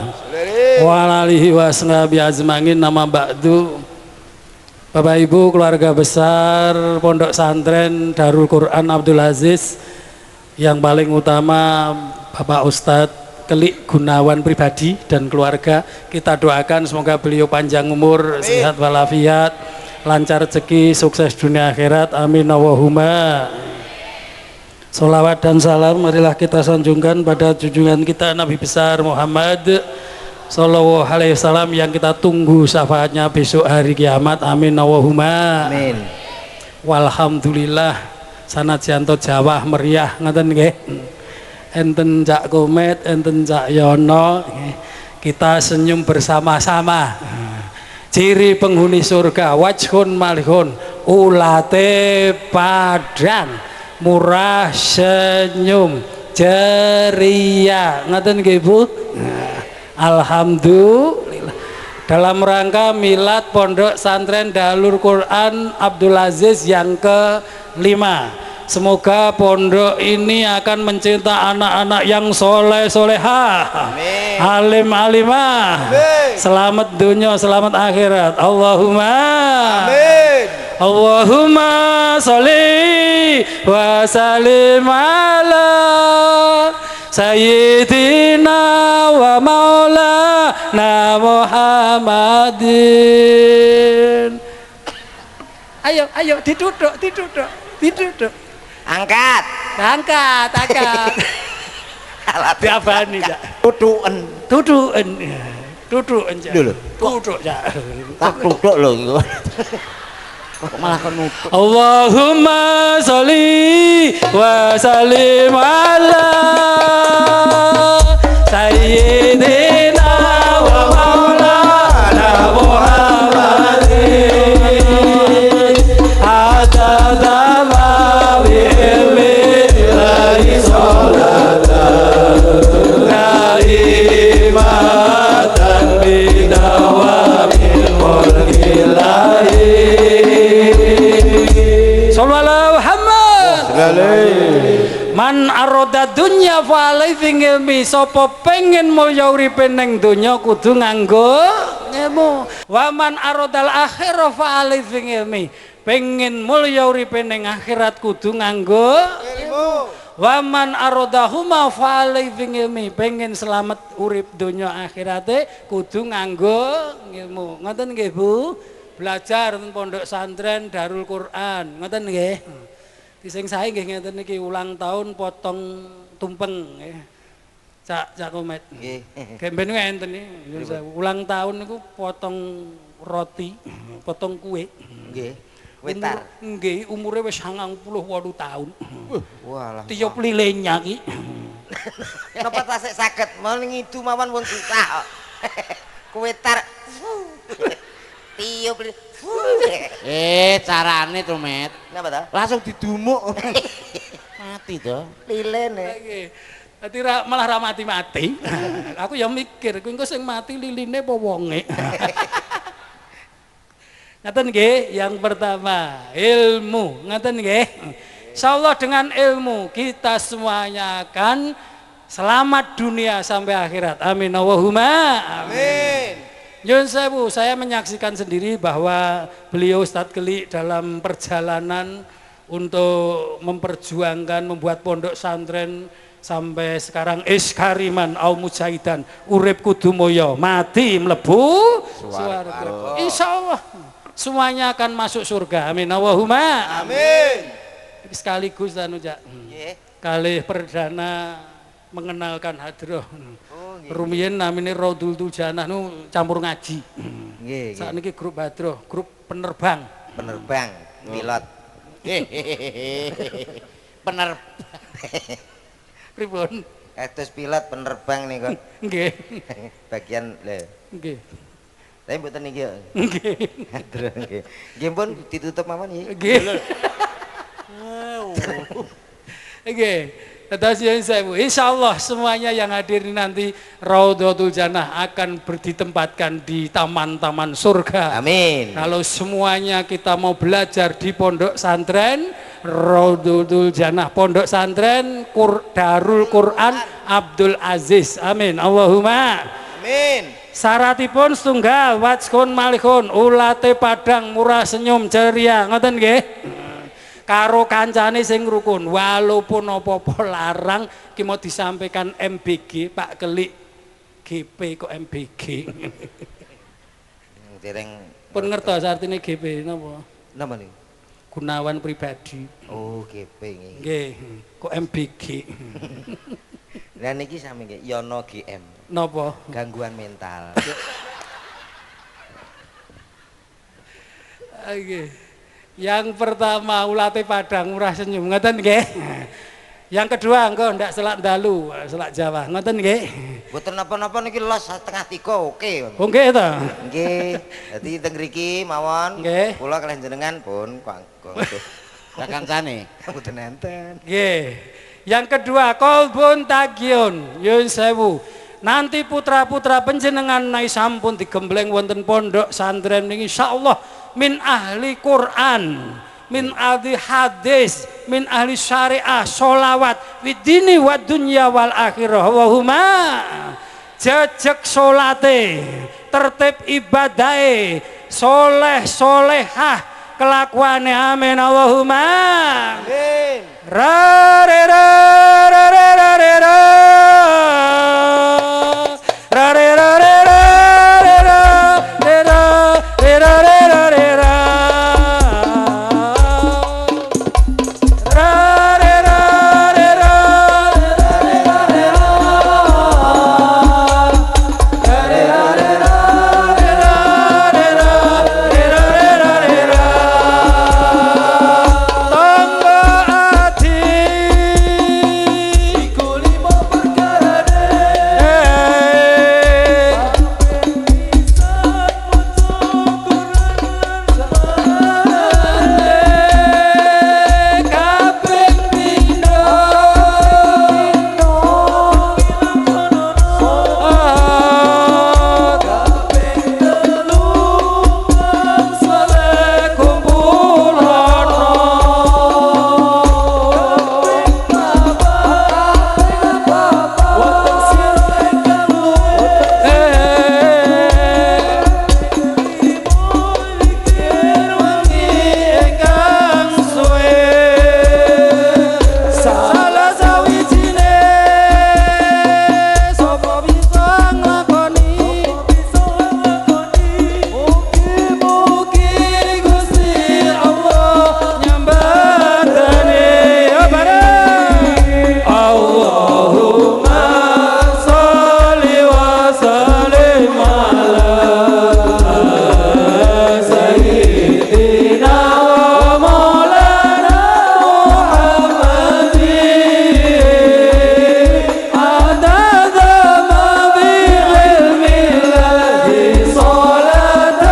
wa ala alihi wa sahbihi ajmain. Nama ba'du. Bapak Ibu, keluarga besar Pondok Santren Darul Quran Abdul Aziz, yang paling utama Bapak Ustadz Kelik Gunawan pribadi dan keluarga, kita doakan semoga beliau panjang umur, sehat walafiat, lancar rezeki, sukses dunia akhirat, amin Allahumma. Salawat dan salam marilah kita sanjungkan pada junjungan kita Nabi besar Muhammad Sallallahu Alaihi Wasallam yang kita tunggu syafaatnya besok hari kiamat, amin Allahumma. Amin. Walhamdulillah. Sanat janto Jawa meriah ngaten nggih. Enten Cak Komet, enten Cak Yono, kita senyum bersama-sama. Ciri penghuni surga wajhun malihun, ulate padang, murah senyum, ceria. Ngaten nggih Bu? Alhamdulillah. Dalam rangka milad Pondok Santren Darul Quran Abdul Aziz yang ke-5, semoga pondok ini akan mencinta anak-anak yang soleh solehah, alim alimah, selamat dunia selamat akhirat. Allahumma amin. Allahumma sholli wa sallim ala Sayyidina wa maulana Muhammadin. Ayo diduduk. Angkat. Diabani ya. Tutuken. Duduk ya. Tak duduk lho. Kok malah kon nutuk. Allahumma sholli wa sallim ala Sayyidina wa maulana Muhammadin hatta ma bi ilmihi salatan naimatan bidawamil mulkilahi. Sallallahu Muhammad. Man aroda dunya fa alaihi ilmi. Sapa pengen mulya uripe ning donya kudu nganggo ilmu. Wa man arodal akhirah fa alaihi ilmi. Pengen mulya uripe ning akhirat kudu nganggo ilmu. Wa man arodahuma fa alaihi ilmi. Pengen selamat urip donya akhirate kudu nganggo ilmu. Ngoten nggih Bu? Belajar teng Pondok Santren Darul Quran. Ngoten nggih. Sing sae nggih ngeten niki ulang tahun potong tumpeng nggih. Cak Komet. Nggih. Gemben ngenten iki. Ulang tahun niku potong roti, potong kue. Nggih. Wetar. Nggih, umure wis 98 tahun. Walah. Tiup lilenya iki. Napa tasik saged mau ngidu mawon pun susah kok. Kuwetar. Tiup. Carane to, Met. Napa ta? Langsung didumuk. Mati to. Lilene. Dadi malah ra mati-mati. Aku ya mikir, kuwi engko sing mati liline apa wonge. Ngaten nggih, yang pertama ilmu. Ngaten nggih. Insyaallah dengan ilmu kita semuanya akan selamat dunia sampai akhirat. Amin Allahumma amin. Nyun sewu, saya menyaksikan sendiri bahwa beliau Ustadz Kelik dalam perjalanan untuk memperjuangkan membuat pondok santren sampai sekarang iskariman au mujahidan urip kudu moyo mati mlebu swarga. Insyaallah semuanya akan masuk surga. Amin Allahumma amin. Sekaligus anu Jak. Nggih. Kalih perdana mengenalkan hadroh. Rumiyin namine Raudul Janah nu campur ngaji. Nggih. Sakniki grup Badro, grup penerbang. Penerbang, pilot. Penerbang. Pripun? Kados pilot penerbang nih kok. Nggih. Bagian lho. Nggih. Tapi mboten niki kok. Nggih. Terus nggih. Nggih pun ditutup mawon nggih. Nggih. Nggih. Terus yang saya insyaallah semuanya yang hadir ini nanti Raudhatul Jannah akan ditempatkan di taman-taman surga. Amin. Kalau semuanya kita mau belajar di pondok santren Raudhatul Jannah, pondok santren Darul Quran Abdul Aziz. Amin. Allahumma Amin. syaratipun setunggal wajkun malikun ulate padang murah senyum ceria ngoten nggih. Karo kancane sing rukun walaupun apa-apa larang ki mau disampaikan MBG Pak Kelik GP kok MBG. Dereng Pun ngertos artine GP napa? napa niku? Gunawan pribadi. Oh, GP nggih. Nggih, kok MBG. Lah niki sami nggih Yono GM. Napa? Gangguan mental. Oke. Yang pertama ulate padang murah senyum ngoten nggih. Yang kedua engko ndak selak dalu, selak Jawa ngoten nggih. Mboten napa-napa niki los setengah 3 oke. Oh nggih to. Nggih. Dadi teng mriki mawon Nggih. kula kalih jenengan pun kanggo Kancane. mboten enten. Nggih. Yang kedua kolbun tagion yun sewu. Nanti putra-putra panjenengan nai sampun digembleng wonten pondok santren niki insyaallah min ahli Quran, min ahli hadis, min ahli syariah, sholawat widini wa dunya wal akhirah. Allahumma jejeg salate, tertib ibadahe, soleh solehah kelakuane amin. Allahumma Amin. ra re ra ra ra ra ra ra ra re ra re ra re ra re ra re ra re ra re ra ra re ra re ra tangga ati kulimo perkara kaping pindho kaping telu saleh kumpulana salah sawijine sapa bisa nglakoni mugi-mugi Gusti Allah nyambatane ya bareng Allahumma sholli wa sallim ala sayyidina wa maulana Muhammadin adada ma bi ilmillahi salatan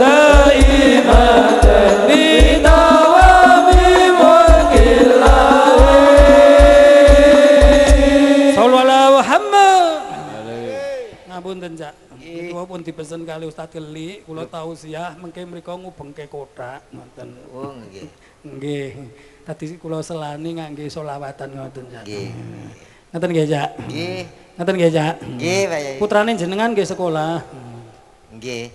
daimatan bidawami mulkillahi sallu ala Muhammad. Ngapunten Cak. Itu pun dipesen kali Ustaz Keli, kula tausiah mengke mriko ngubengke kotak ngoten. Oh nggih. Nggih. Tadi kula selani ngangge selawatan ngoten Cak. Nggih. Ngoten nggih Cak. Nggih. Ngoten nggih Cak. Nggih, Pak Yai. Putrane jenengan nggih sekolah. Nggih.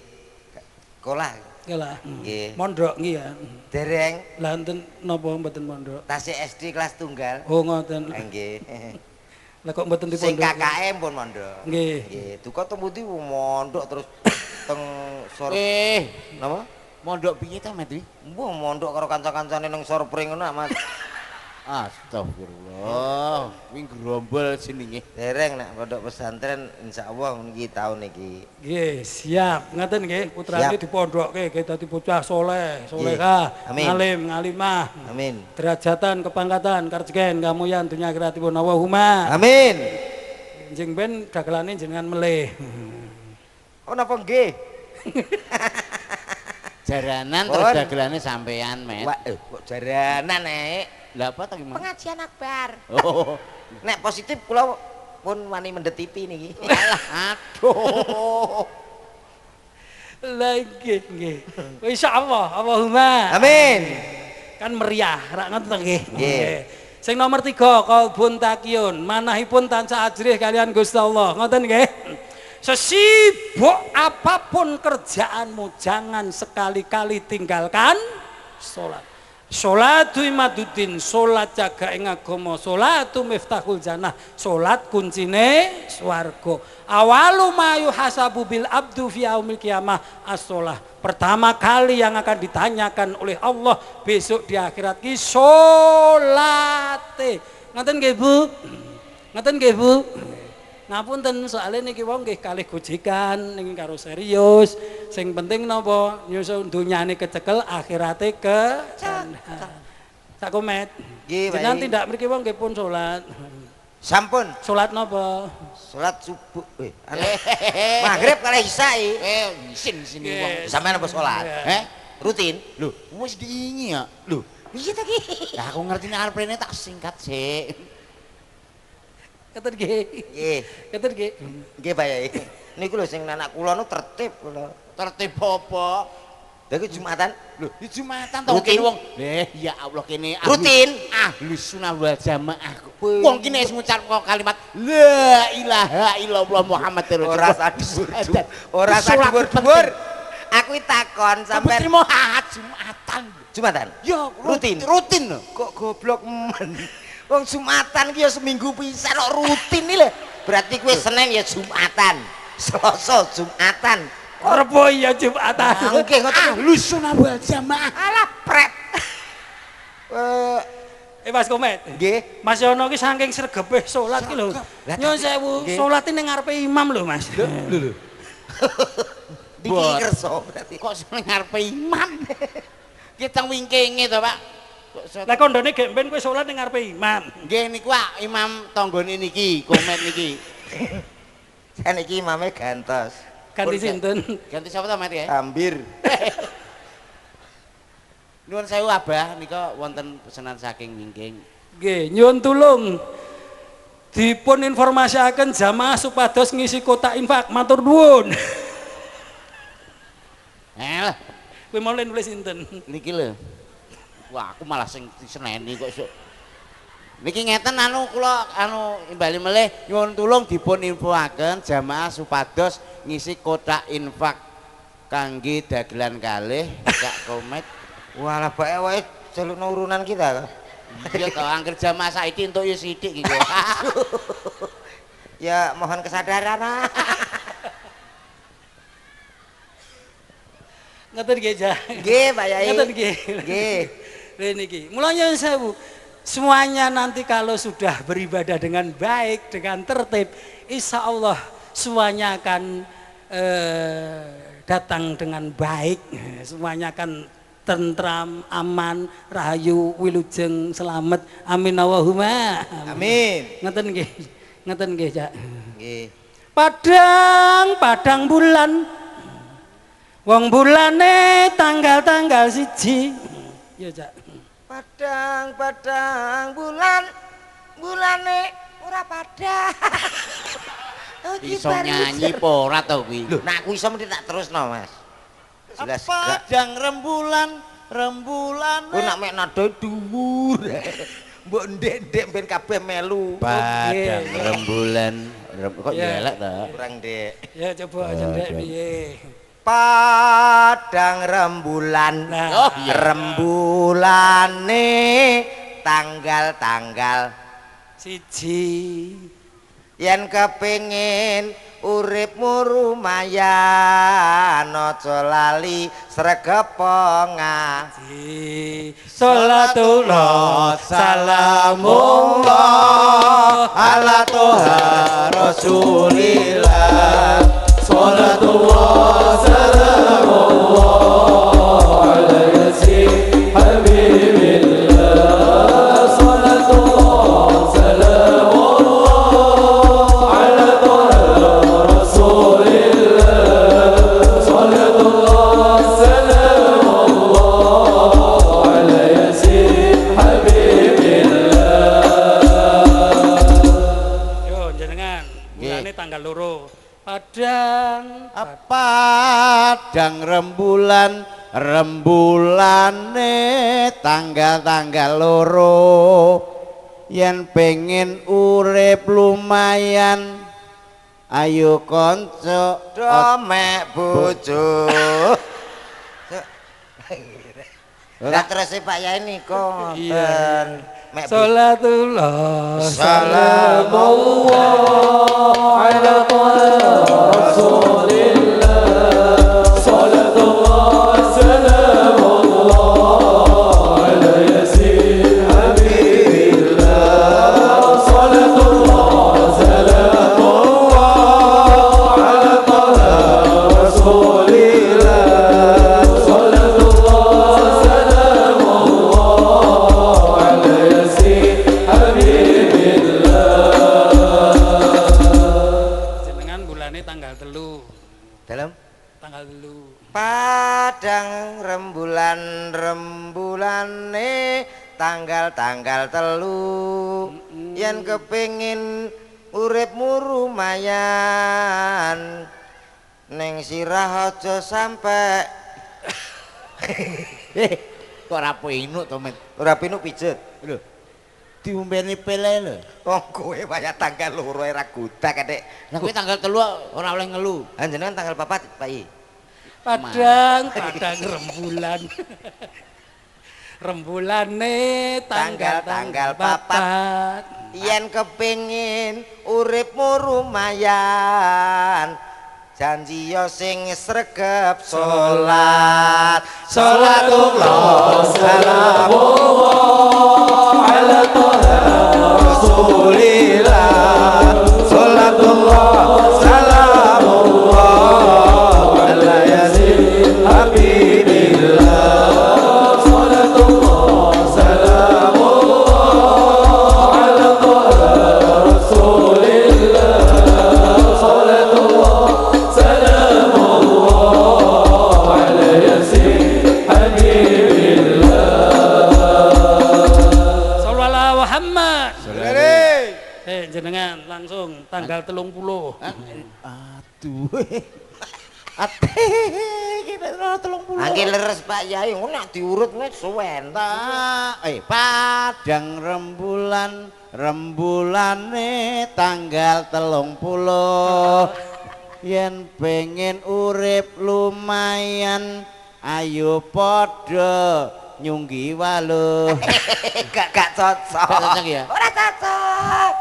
Sekolah. Nggih lah. Nggih. Mondok nggih ya. Dereng Lah enten napa mboten mondok? tasih SD kelas tunggal. Oh ngoten. Nggih. Lah kok mboten Sing dipondok? KKM pun mondok. Nggih. Nggih, duka tembuti mondok terus teng sor napa? Mondok piye ta, Mat? Mbah mondok karo kanca-kancane ning Sorpring ngono, Mas. Astagfirullah, wing grombol jenenge. Dereng nak pondok pesantren insyaallah niki taun iki. Nggih, siap. Ngaten nggih, putrane Siap. dipondokke nggih dadi bocah saleh, salehah, Amin. ngalim, ngalimah. Amin. Derajatan, kepangkatan, karjegen, kamuyan dunya akhiratipun Allahumma. Amin. Njing ben dagelane jenengan melih. Oh napa nggih? Jaranan Pun. terus dagelane sampean, Met. Wah, kok jaranan nek. Lah apa ta gimana? Pengajian akbar. Oh, Nek positif kula pun wani mendetipi niki. alah, aduh. Lagi nggih. Insyaallah, Allahumma. Amin. Kan meriah, rak ngoten nggih. Nggih. Sing nomor 3 qalbun taqiyun, manahipun tansah ajrih kalian Gusti Allah. Ngoten nggih. Sesibuk apapun kerjaanmu jangan sekali-kali tinggalkan salat. Salatu imaduddin, salat jaga ing agama, salatu miftahul jannah, salat kuncine swarga. Awalu ma yuhasabu bil abdu fi yaumil qiyamah as-shalah. Pertama kali yang akan ditanyakan oleh Allah besok di akhirat ki salate. Ngoten nggih Bu? Ngoten nggih Bu? Ngapunten soalnya niki wong nggih kalih gojekan niki karo serius. Sing penting napa nyusun dunyane kecekel akhirate ke sak komet. Nggih, Jenengan Pak. tindak mriki wong nggih pun salat. Sampun Salat napa? salat subuh. Maghrib kali isya. Sin Nggih. wong. Sampeyan apa salat? Eh, Rutin? lho, wis diingi ya. Lho, Iya ta ki. lah aku ngerti nek arep rene tak singkat sik. Keten nggih. Nggih. Keten nggih. Nggih Pak Yai. Niku lho sing anak kula nu tertib kula. Tertib apa? Lha Jumatan Lho, di Jumatan tau Rutin. kene wong. Ya Allah kene rutin. Ahlus sunnah wal jamaah. Wih. Wong kene wis ngucap kalimat la ilaha illallah Muhammadur Ora Rasulullah. sadur. Ora sadur-dur. Aku takon Sampai sampean terima Jumatan. Jumatan. Ya Rutin. Rutin lho. Kok goblok men. Wong Jumatan ki ya seminggu pisan kok rutin iki lho. Berarti kowe Senin ya Jumatan. Selasa Jumatan. Rebo ya Jumatan. Nggih ngoten. Ahlus sunnah wal jamaah. Alah pret. Mas Komet. Nggih. Mas Yono ki saking sregepe salat ki lho. Lah, Nyun sewu, nggih. salat ning ngarepe imam lho Mas. Lho. Diki kerso berarti. Kok seneng ngarepe imam? Kita wingkinge to, Pak. Kok Lah kondone gek ben kowe salat ning ngarepe imam. nggih niku Pak, imam tanggane niki, Komet niki. Saniki imame gantos. Ganti sinten? Ganti sapa to, Met ya? Ambir. Nuwun sewu Abah nika wonten pesanan saking wingking. Nggih, nyuwun tulung. Dipun informasiaken jamaah supados ngisi kotak infak, matur nuwun. Lah, Kowe mau nulis sinten? niki lho. Wah, aku malah sing diseneni kok sok. Niki ngeten kula imbali melih nyuwun tulung dipun infoaken jamaah supados ngisi kotak infak kangge dagelan kalih Kak Komet. Walah bae wae jalukno urunan kita. Iya to, angger jamaah saiki entuk ya sithik iki. Ya mohon kesadaran. Ngoten nggih, Jah. Nggih, Pak Yai. Ngoten nggih. Nggih. Lha niki. Mula nyuwun sewu. Semuanya nanti kalau sudah beribadah dengan baik, dengan tertib, insya Allah semuanya akan datang dengan baik. Semuanya akan tentram, aman, rahayu, wilujeng, selamat. Amin Allahumma. Amin. Ngoten nggih. Ngoten nggih, Cak. Nggih. Padang bulan. Wong bulane tanggal-tanggal siji. Ya, Cak. Padang bulane ora padang. Iso nyanyi apa ora to kuwi? Lho, nek aku iso mesti tak terusno, Mas. Jelas gak. Padang rembulan. Kowe nak mek nada dhuwur. Mbok ndek-ndek ben kabeh melu. Padang rembulan. Kok Ya. elek ta? Kurang, Dek. Ya coba jendek piye. Padang rembulan. Nah. Oh, iya. Rembulane tanggal-tanggal Siji. yen kepengin uripmu rumayan aja lali sregep ngaji. Salatullah salamullah ala toha rasulillah. Salatullah salamullah ala yasin habibillah. Salatullah salamullah ala toha rasulillah. Salatullah salamullah ala yasin habibillah. Yo jenengan mulane tanggal loro padang padang rembulan rembulane tanggal-tanggal loro yen pengen urip lumayan ayo kanca domek bojo. Lah terus Pak Yai niku Iya. mek Salatullah salamullah ala rasulillah. Salatullah salamullah ala yasin habibillah. Salatullah salamullah ala rasulillah. Salatullah salamullah ala yasin habibillah. Jenengan bulane tanggal telu. dalam Tanggal telu. padang rembulane tanggal-tanggal telu yen kepengin uripmu rumayan ning sirah aja sampe kok ora penuk to Met. ora pinuk pijet. Lho diombeni pele lho. Oh kowe waya tanggal loro era gudak Dek. Lah kowe tanggal 3 ora oleh ngelu. Panjenengan tanggal 4 Pak I. Padang rembulan. Rembulane Tanggal-tanggal papat. Yen kepengin uripmu rumayan janji yo sing sregep salat. Salatullah salamullah ala toha rasulillah. Salatullah salamullah ala yasin habibillah. Salatullah salamullah ala toha rasulillah. Salatullah salamullah ala yasin habibillah. Sallallahu Muhammad. Lere. Jenengan langsung tanggal 30. Aduh. Ate kita 30. Angge leres Pak Yai ngono nek diurut nek suwen. Padang rembulane tanggal 30 yen pengen urip lumayan ayo padha nyunggi waluh. Gak cocok. Gak cocok ya? Ora cocok.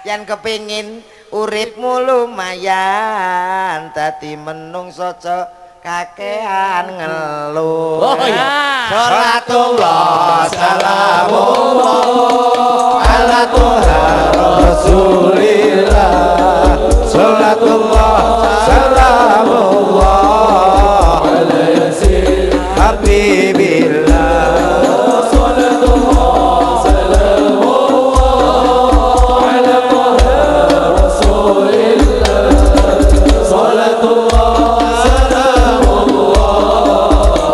Yen kepengin uripmu lumayan dadi menungso aja kakean ngeluh. Oh iya. Salatullah salamullah ala toha rasulillah. Salatullah salamullah ala yasin habibillah. Salatullah salamullah ala toha rasulillah. Salatullah salamullah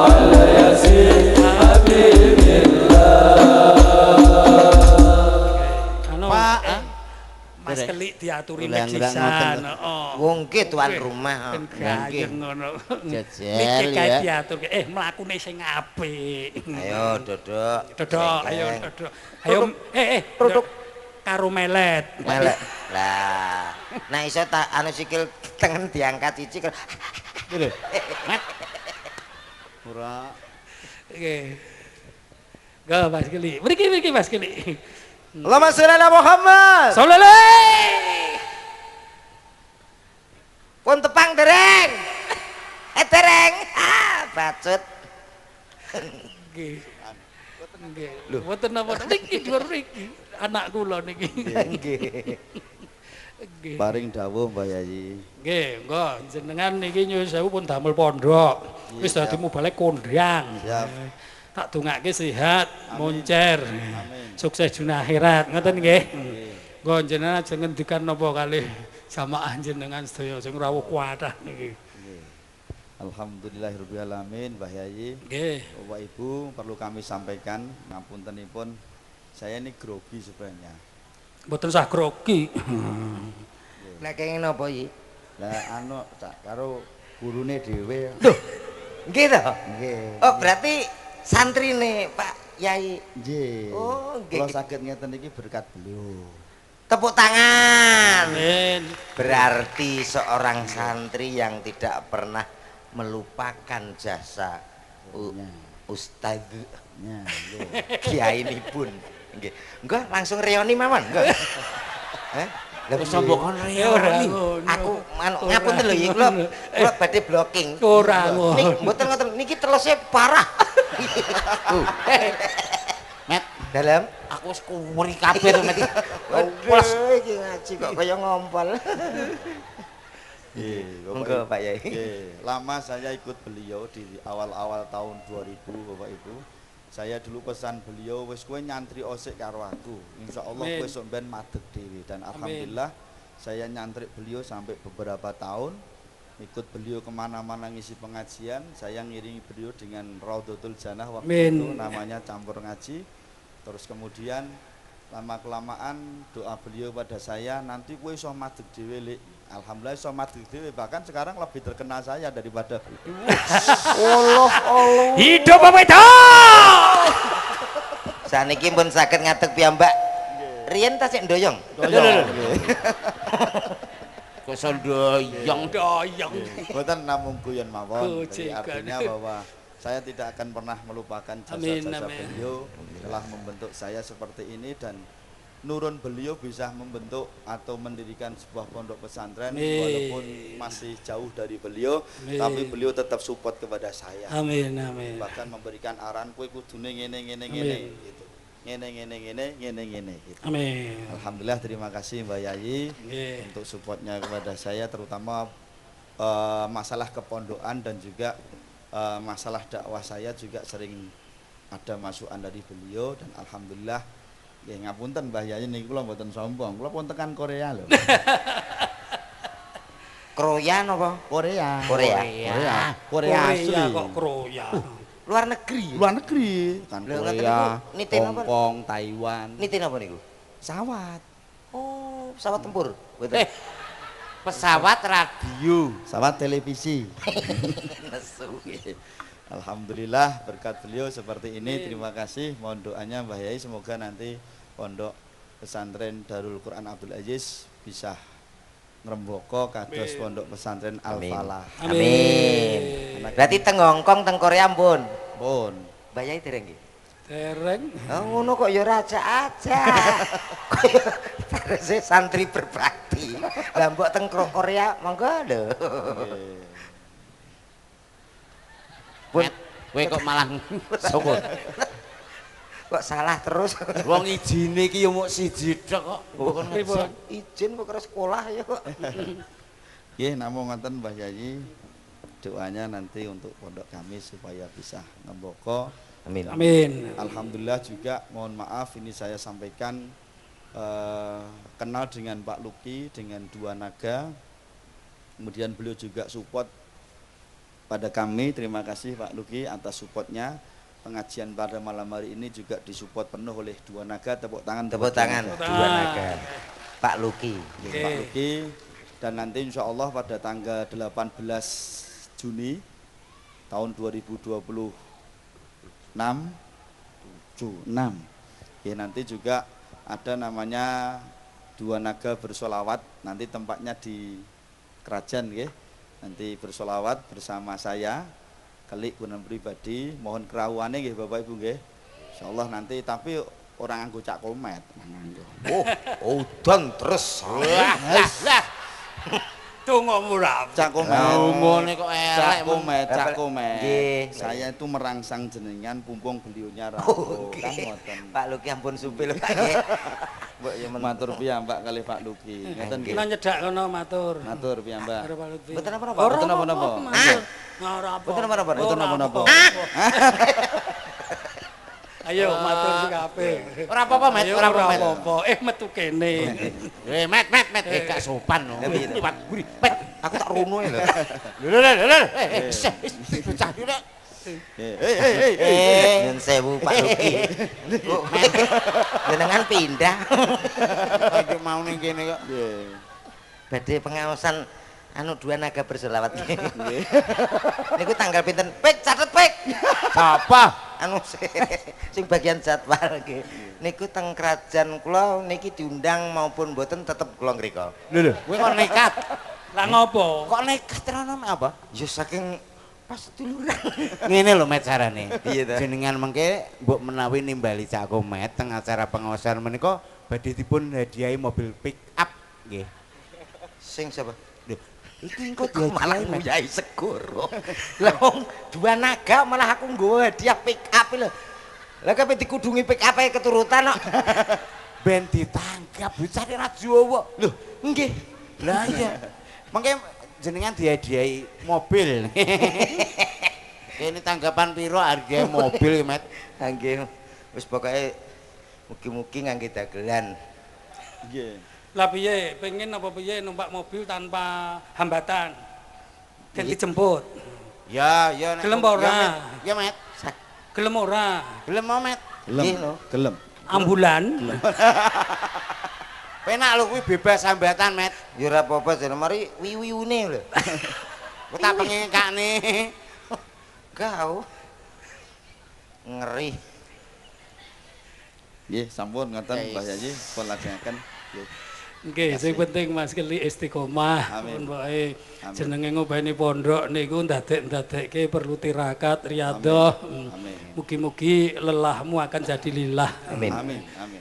ala yasin habibillah. Anu, Pak, Mas Kelik diaturi Ulang-ulang mejisan. ngoten. Wong ki tuan rumah. Ben gayeng ngono. Jajal, Niki kae ya. diatur. mlakune sing apik. Ayo dodok. Dodok, ayo Sekeng. dodok. Ayo dodok karo melet. Melek. Lah, nah iso tak anu sikil tengen diangkat cici. Lho. Met. Ora. Oke. Go Mas Kelik. Mriki Mas Kelik. Allahumma sholli ala Muhammad. Sallallahu Pun tepang dereng. Dereng. Bacut. Nggih. Nggih. Mboten napa niki dhuwur niki. Anak kula niki. Nggih. Nggih. Paring dawuh Mbah Yayi. Nggih, engko jenengan niki nyuwun sewu pun damel pondok. Wis dadi mubalek kondang. Siap. Tak dongake sehat, moncer. Amin. Sukses dunia akhirat, ngoten nggih. Engko jenengan aja ngendikan napa kalih jamaah jenengan sedaya sing rawuh kuatah niki. Alhamdulillahirabbil alamin Mbah Yayi. Nggih. Bapak Ibu, perlu kami sampaikan ngapuntenipun saya ini grogi sebenarnya. Mboten sah grogi. Lah kenging napa iki? Lah anu cak karo gurune dhewe. Loh. Nggih to? Nggih. Oh, berarti santrine Pak Yai. Nggih. Oh, nggih. Kula saged ngeten iki berkat beliau. Tepuk tangan. Amin. Berarti seorang santri yang tidak pernah melupakan jasa Ustadz Ya, nggih. Kiai ini pun. Nggih. Enggak langsung reoni mawon, enggak. Heh? Lah Wis sombongan Ora reoni. ngono. Aku ngapunten lho iki kula badhe blocking. Ora ngono. Niki mboten ngoten niki telese parah. Met, Dalam aku wis kuwuri kabeh to Met. waduh iki ngaji kok kaya ngompol. Nggih, Monggo Pak Yai. Nggih, lama saya ikut beliau di awal-awal tahun 2000 Bapak Ibu. Saya dulu pesan beliau wis kowe nyantri osik karo aku. Insyaallah Amin. kowe sok ben madeg dhewe dan alhamdulillah saya nyantri beliau sampai beberapa tahun. Ikut beliau kemana-mana ngisi pengajian, saya ngiringi beliau dengan Raudhatul Jannah waktu Amin. itu namanya campur ngaji. Terus kemudian lama kelamaan doa beliau pada saya nanti kowe iso madeg dhewe Lik. Alhamdulillah iso madeg dhewe, bahkan sekarang lebih terkenal saya daripada Allah. Hidup Bapak itu. Saniki pun saged ngadeg piyambak. Riyen ta sik ndoyong. Kok ndoyong. Doyong. Boten namung guyon mawon. Jadi Gojekan. artinya bahwa saya tidak akan pernah melupakan Amin, jasa-jasa amin. beliau telah membentuk saya seperti ini dan nurun beliau bisa membentuk atau mendirikan sebuah pondok pesantren Amin. walaupun masih jauh dari beliau, Amin. tapi beliau tetap support kepada saya. Amin, amin. Bahkan memberikan arahan kowe kudune ngene Amin. gitu. Ngene gitu. Amin. Alhamdulillah, terima kasih Mbak Yayi Nggih. untuk supportnya kepada saya, terutama masalah kepondokan dan juga masalah dakwah saya juga sering ada masukan dari beliau dan alhamdulillah ya ngapunten Mbah Yayi niki kula mboten sombong, kula pun tekan Korea lho. Kroyan apa? Korea. Korea. Korea asli. kok kroya. Luar negeri. Luar negeri kan Lho, ngoten Korea, niku niten apa? Hong Kong, Taiwan. Niti napa niku? Pesawat. Oh, pesawat tempur. Eh, pesawat radio. Pesawat televisi. Nesu. Alhamdulillah berkat beliau seperti ini. Terima kasih. Mohon doanya Mbah Yai semoga nanti pondok pesantren Darul Quran Abdul Aziz bisa ngrembaka kados pondok pesantren Al Amin. Falah. Amin. Berarti teng Hongkong, teng Korea pun. Pun. Mbak Yai dereng nggih. Dereng. Oh, ngono kok ya raja aja. Terus santri berbakti. Lah mbok teng Korea monggo lho. Pun Met, kowe kok malah sapa? kok salah terus. Wong ijine iki yo muk siji tok kok. Pripun? Izin kok ke sekolah ya kok. Nggih, namung ngoten Mbah Yayi. Doanya nanti untuk pondok kami supaya bisa ngemboko. Amin. Amin. Alhamdulillah juga mohon maaf ini saya sampaikan kenal dengan Pak Luki dengan Dua Naga. Kemudian beliau juga support pada kami. Terima kasih Pak Luki atas supportnya. Pengajian pada malam hari ini juga disupport penuh oleh Dua Naga. Tepuk tangan. Tepuk tangan Dua Naga. Pak Luki. Ya, Pak Luki. Dan nanti insya Allah pada tanggal 18 Juni tahun 2026 ya nanti juga ada namanya Dua Naga bersolawat, nanti tempatnya di Kerajaan ya. Nanti bersolawat bersama saya Kelik Gunan Pribadi, mohon kerawuane nggih Bapak Ibu nggih. Insyaallah nanti tapi orang nganggo cak komet. Oh, udan terus. Lah. Dongomu ra. Cak Komet. Ngene kok elek. Cak Komet. Nggih. Saya itu merangsang jenengan pumpung beliaunya Oh, rawuh. Kan nggih. ngoten. Pak Luki ampun supil Pak nggih. Mbok ya Matur piyambak kali Pak Luki. Ngoten nggih. Kena nyedak kono matur. Matur piyambak. Karo Pak Lutfi. Mboten apa-apa. Mboten napa-napa. Ora apa. Mboten apa-apa. Mboten napa-napa. Ayo matur sing kabeh. Ora apa-apa, Met. Ayo, Ora apa-apa. Met. apa-apa. Metu kene. Met, gak sopan lho. Liwat guri. Met, Aku tak runo lho. lho. Bocah iki nek. Nyun sewu Pak Luki. Kok jenengan pindah. Iki mau ning kene kok. Nggih. Badhe pengaosan anu dua naga berselawat. Nggih. Niku tanggal pinten? Pik catet pik. Apa? Anu sing bagian jadwal nggih. Niku teng kerajaan kula niki diundang maupun mboten tetep kula ngrika. Lho, kowe kok nekat. Lah ngopo? Kok nekat tenan apa? Ya saking pas duluran. Ngene lho Met carane. Iya ta. Jenengan mengke mbok menawi nimbali Cak Komet teng acara pengawasan menika badhe dipun hadiahi mobil pick up nggih. Sing sapa? Lho, iki engko Malah dihadiahi Met. nguyai segoro. Lah wong dua naga malah aku nggawa hadiah pick up lho. Lah kabeh dikudungi pick up e keturutan kok. Ben ditangkap bocah ra Jawa. Lho, nggih. Lah iya. Mengke jenengan dihadiahi mobil. Ini tanggapan piro harga mobil Met? Nggih. Wis pokoke mugi-mugi ngangge dagelan. Nggih. Lah piye? Pengen apa piye numpak mobil tanpa hambatan? Dan dijemput. Ya, ya nek. Gelem ora? Ya Met. Gelem ora? Gelem mau Met. Nggih, Gelem. no. Gelem. Ambulan. Penak lho kuwi bebas hambatan Met. Ya ora apa-apa jane mari wiwiune lho. Ku tak pengekane. Kau ngeri. Nggih, sampun ngoten Ya, Mbah Yayi pun lajengaken. Nggih. Nggih, sing penting Mas Keli istiqomah. Amin. Pun wae Amin. jenenge ngobani pondok niku ndadek-ndadekke perlu tirakat, riyadhah. Amin. Mugi-mugi lelahmu akan jadi lillah. Amin. Amin. Amin.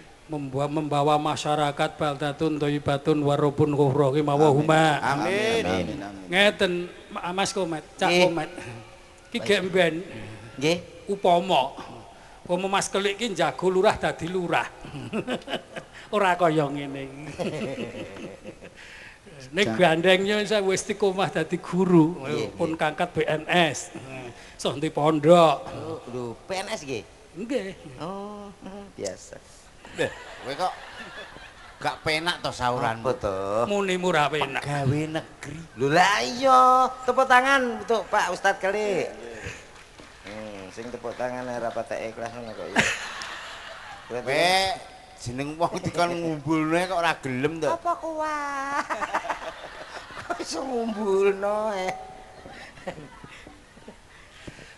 Membawa masyarakat baldatun thayyibatun warabun ghafurun mawahuma. Amin. Amin. Amin. Ngeten Mas Komet, Cak Nggih. Komet. Ki gemben Nggih. upama Mas Kelik ki jago lurah dadi lurah. Ora kaya ngene. Nek gandengnya saya wis istiqomah dadi guru, Nggih, pun kangkat BNS. Soh di pondok. Lho, PNS nggih. Nggih. Oh, biasa. Kowe kok gak penak to sauranmu. Apa to? Muni murah penak. Gawe negeri. Lho lah iya, tepuk tangan untuk Pak Ustadz kali. Sing tepuk tangan ora patek ikhlas ngono kok ya. Kowe jeneng wong dikon ngumpulne kok ora gelem to. Apa kuat? Kok iso ngumpulno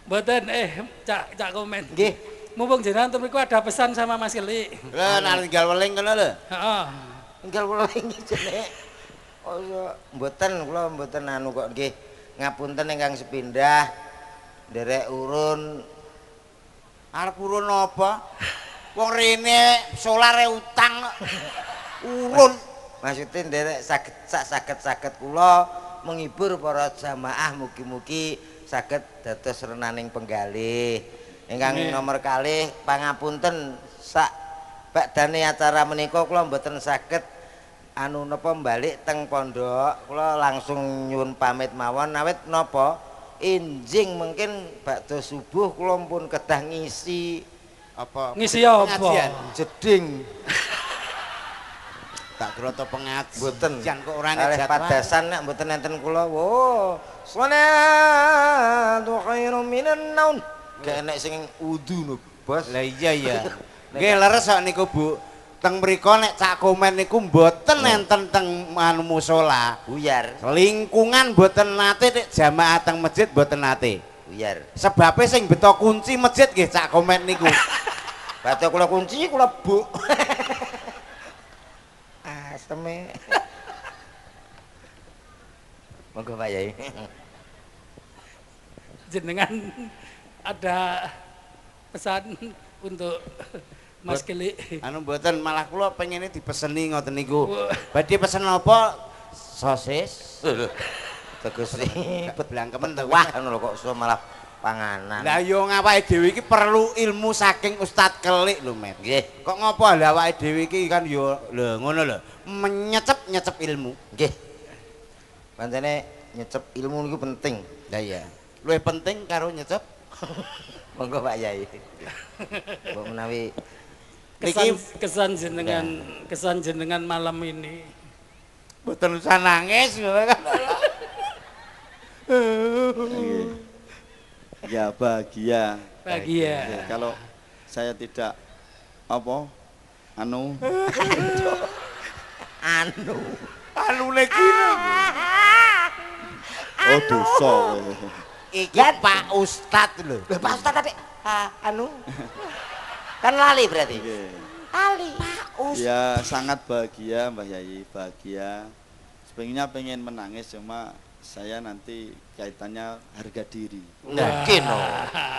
Mboten Cak Komen. Nggih. Mumpung jenengan mriku ada pesan sama Mas Kelik. Lah nek tinggal weling kono lho. Heeh. Enggal kula iki jene. Oh iya, kula mboten anu kok nggih. Ngapunten ingkang sepindah. Nderek urun. Arep urun apa? Wong rene solare utang kok. Urun. Maksudnya nderek saged kula menghibur para jamaah mugi-mugi saged dados renaning penggalih. Ingkang nomor kalih pangapunten sak badane acara menika kula mboten saged anu napa balik teng pondok. Kula langsung nyuwun pamit mawon awit napa enjing mungkin bakda subuh kula pun kedah ngisi Apa? Ngisi apa? Pengajian. jeding. Tak kira to pengajian. Mboten. Jan kok ora Kalih jadwal. padasan nek mboten enten kula. Wo, sholatu khairum minan naum. Gak enek sing wudu lho, Bos. Lah iya ya. Nggih leres kok niku Bu. Teng mriko nek Cak Komen niku mboten enten teng anu musala. Buyar, Lingkungan mboten nate nek jamaah teng masjid mboten nate. buyar. Sebabe sing beto kunci masjid nggih Cak Komen niku. Badhe kula kunci kula buk. Aseme. Monggo Pak Yai. Jenengan ada pesan untuk Mas Kelik. Anu mboten malah kula pengene dipeseni ngoten niku. Badhe pesen apa? Sosis, Teges blangkemen to. wah ngono lho kok iso malah panganan. Lah yo ngawake dhewe iki perlu ilmu saking Ustaz Kelik lho, Met. Nggih. Kok ngopo lah awake dhewe iki kan yo lho ngono lho, menyecep ilmu. Nggih. Pancene nyecep ilmu niku penting. Lah iya. Luwih penting karo nyecep. Monggo Pak Yai. Mbok menawi kesan jenengan malam ini. Mboten usah nangis ngono kan. Ya bahagia. Bahagia. Kalau saya tidak apa anu Lagi. oh dosa kowe. Iki Pak Ustad lho. Pak Ustaz tadi kan lali berarti. Nggih. Lali. Pak Ustaz. Ya sangat bahagia Mbah Yai, bahagia. Sebenarnya pengen menangis cuma saya nanti kaitannya harga diri. Nah, kino.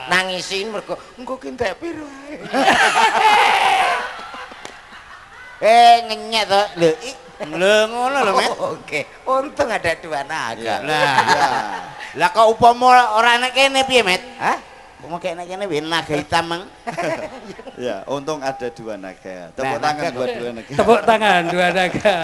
Nangisin mergo engko ki entek piro. Ngenyek to. Lho ngono lho, Met. Oke, untung ada dua naga. Nah, lah kok upama ora nek kene piye, Met? Hah? Upama kene kene piye naga hitam mang? Ya, untung ada dua naga. Tepuk tangan buat dua naga. Tepuk tangan dua naga.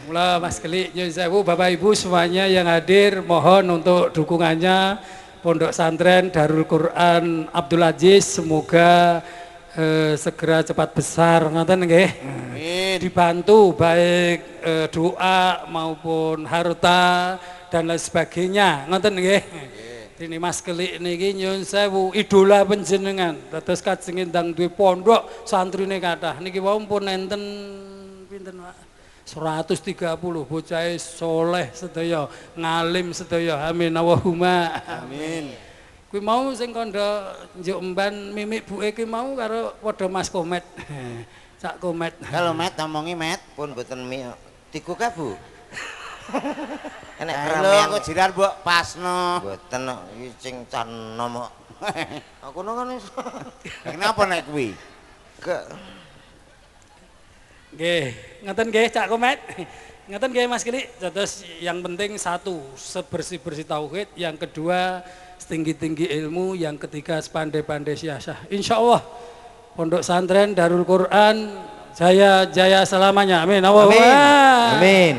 Mula Mas Kelik, nyuwun sewu Bapak Ibu semuanya yang hadir, mohon untuk dukungannya Pondok Santren Darul Quran Abdul Aziz, semoga segera cepat besar, ngoten nggih. Dibantu baik doa maupun harta dan lain sebagainya, ngoten nggih. Ini Mas Kelik niki nyuwun sewu idola panjenengan. Dados kajeng ndang duwe pondok santrine kathah. Niki wau pun enten pinten Pak? 130 bocah soleh sedaya, ngalim sedaya. Amin Allahumma. Amin. Kuwi mau sing kandha njuk emban mimik buke ki mau karo padha Mas Komet. Sak Komet. Kalau Met ngomongi Met. Pun mboten tiku kabu. Enek Lho keramaian. kok jiran mbok pasno. Mboten kok iki sing canom kok. Aku nang iso. Kenapa nek kuwi? Ke Nggih, ngoten nggih Cak Komet. Ngoten nggih Mas Kelik. Terus yang penting satu, sebersih-bersih tauhid, yang kedua setinggi-tinggi ilmu, yang ketiga sepandai-pandai siasah. Insyaallah Pondok Santren Darul Quran jaya selamanya. Amin. Amin. Amin.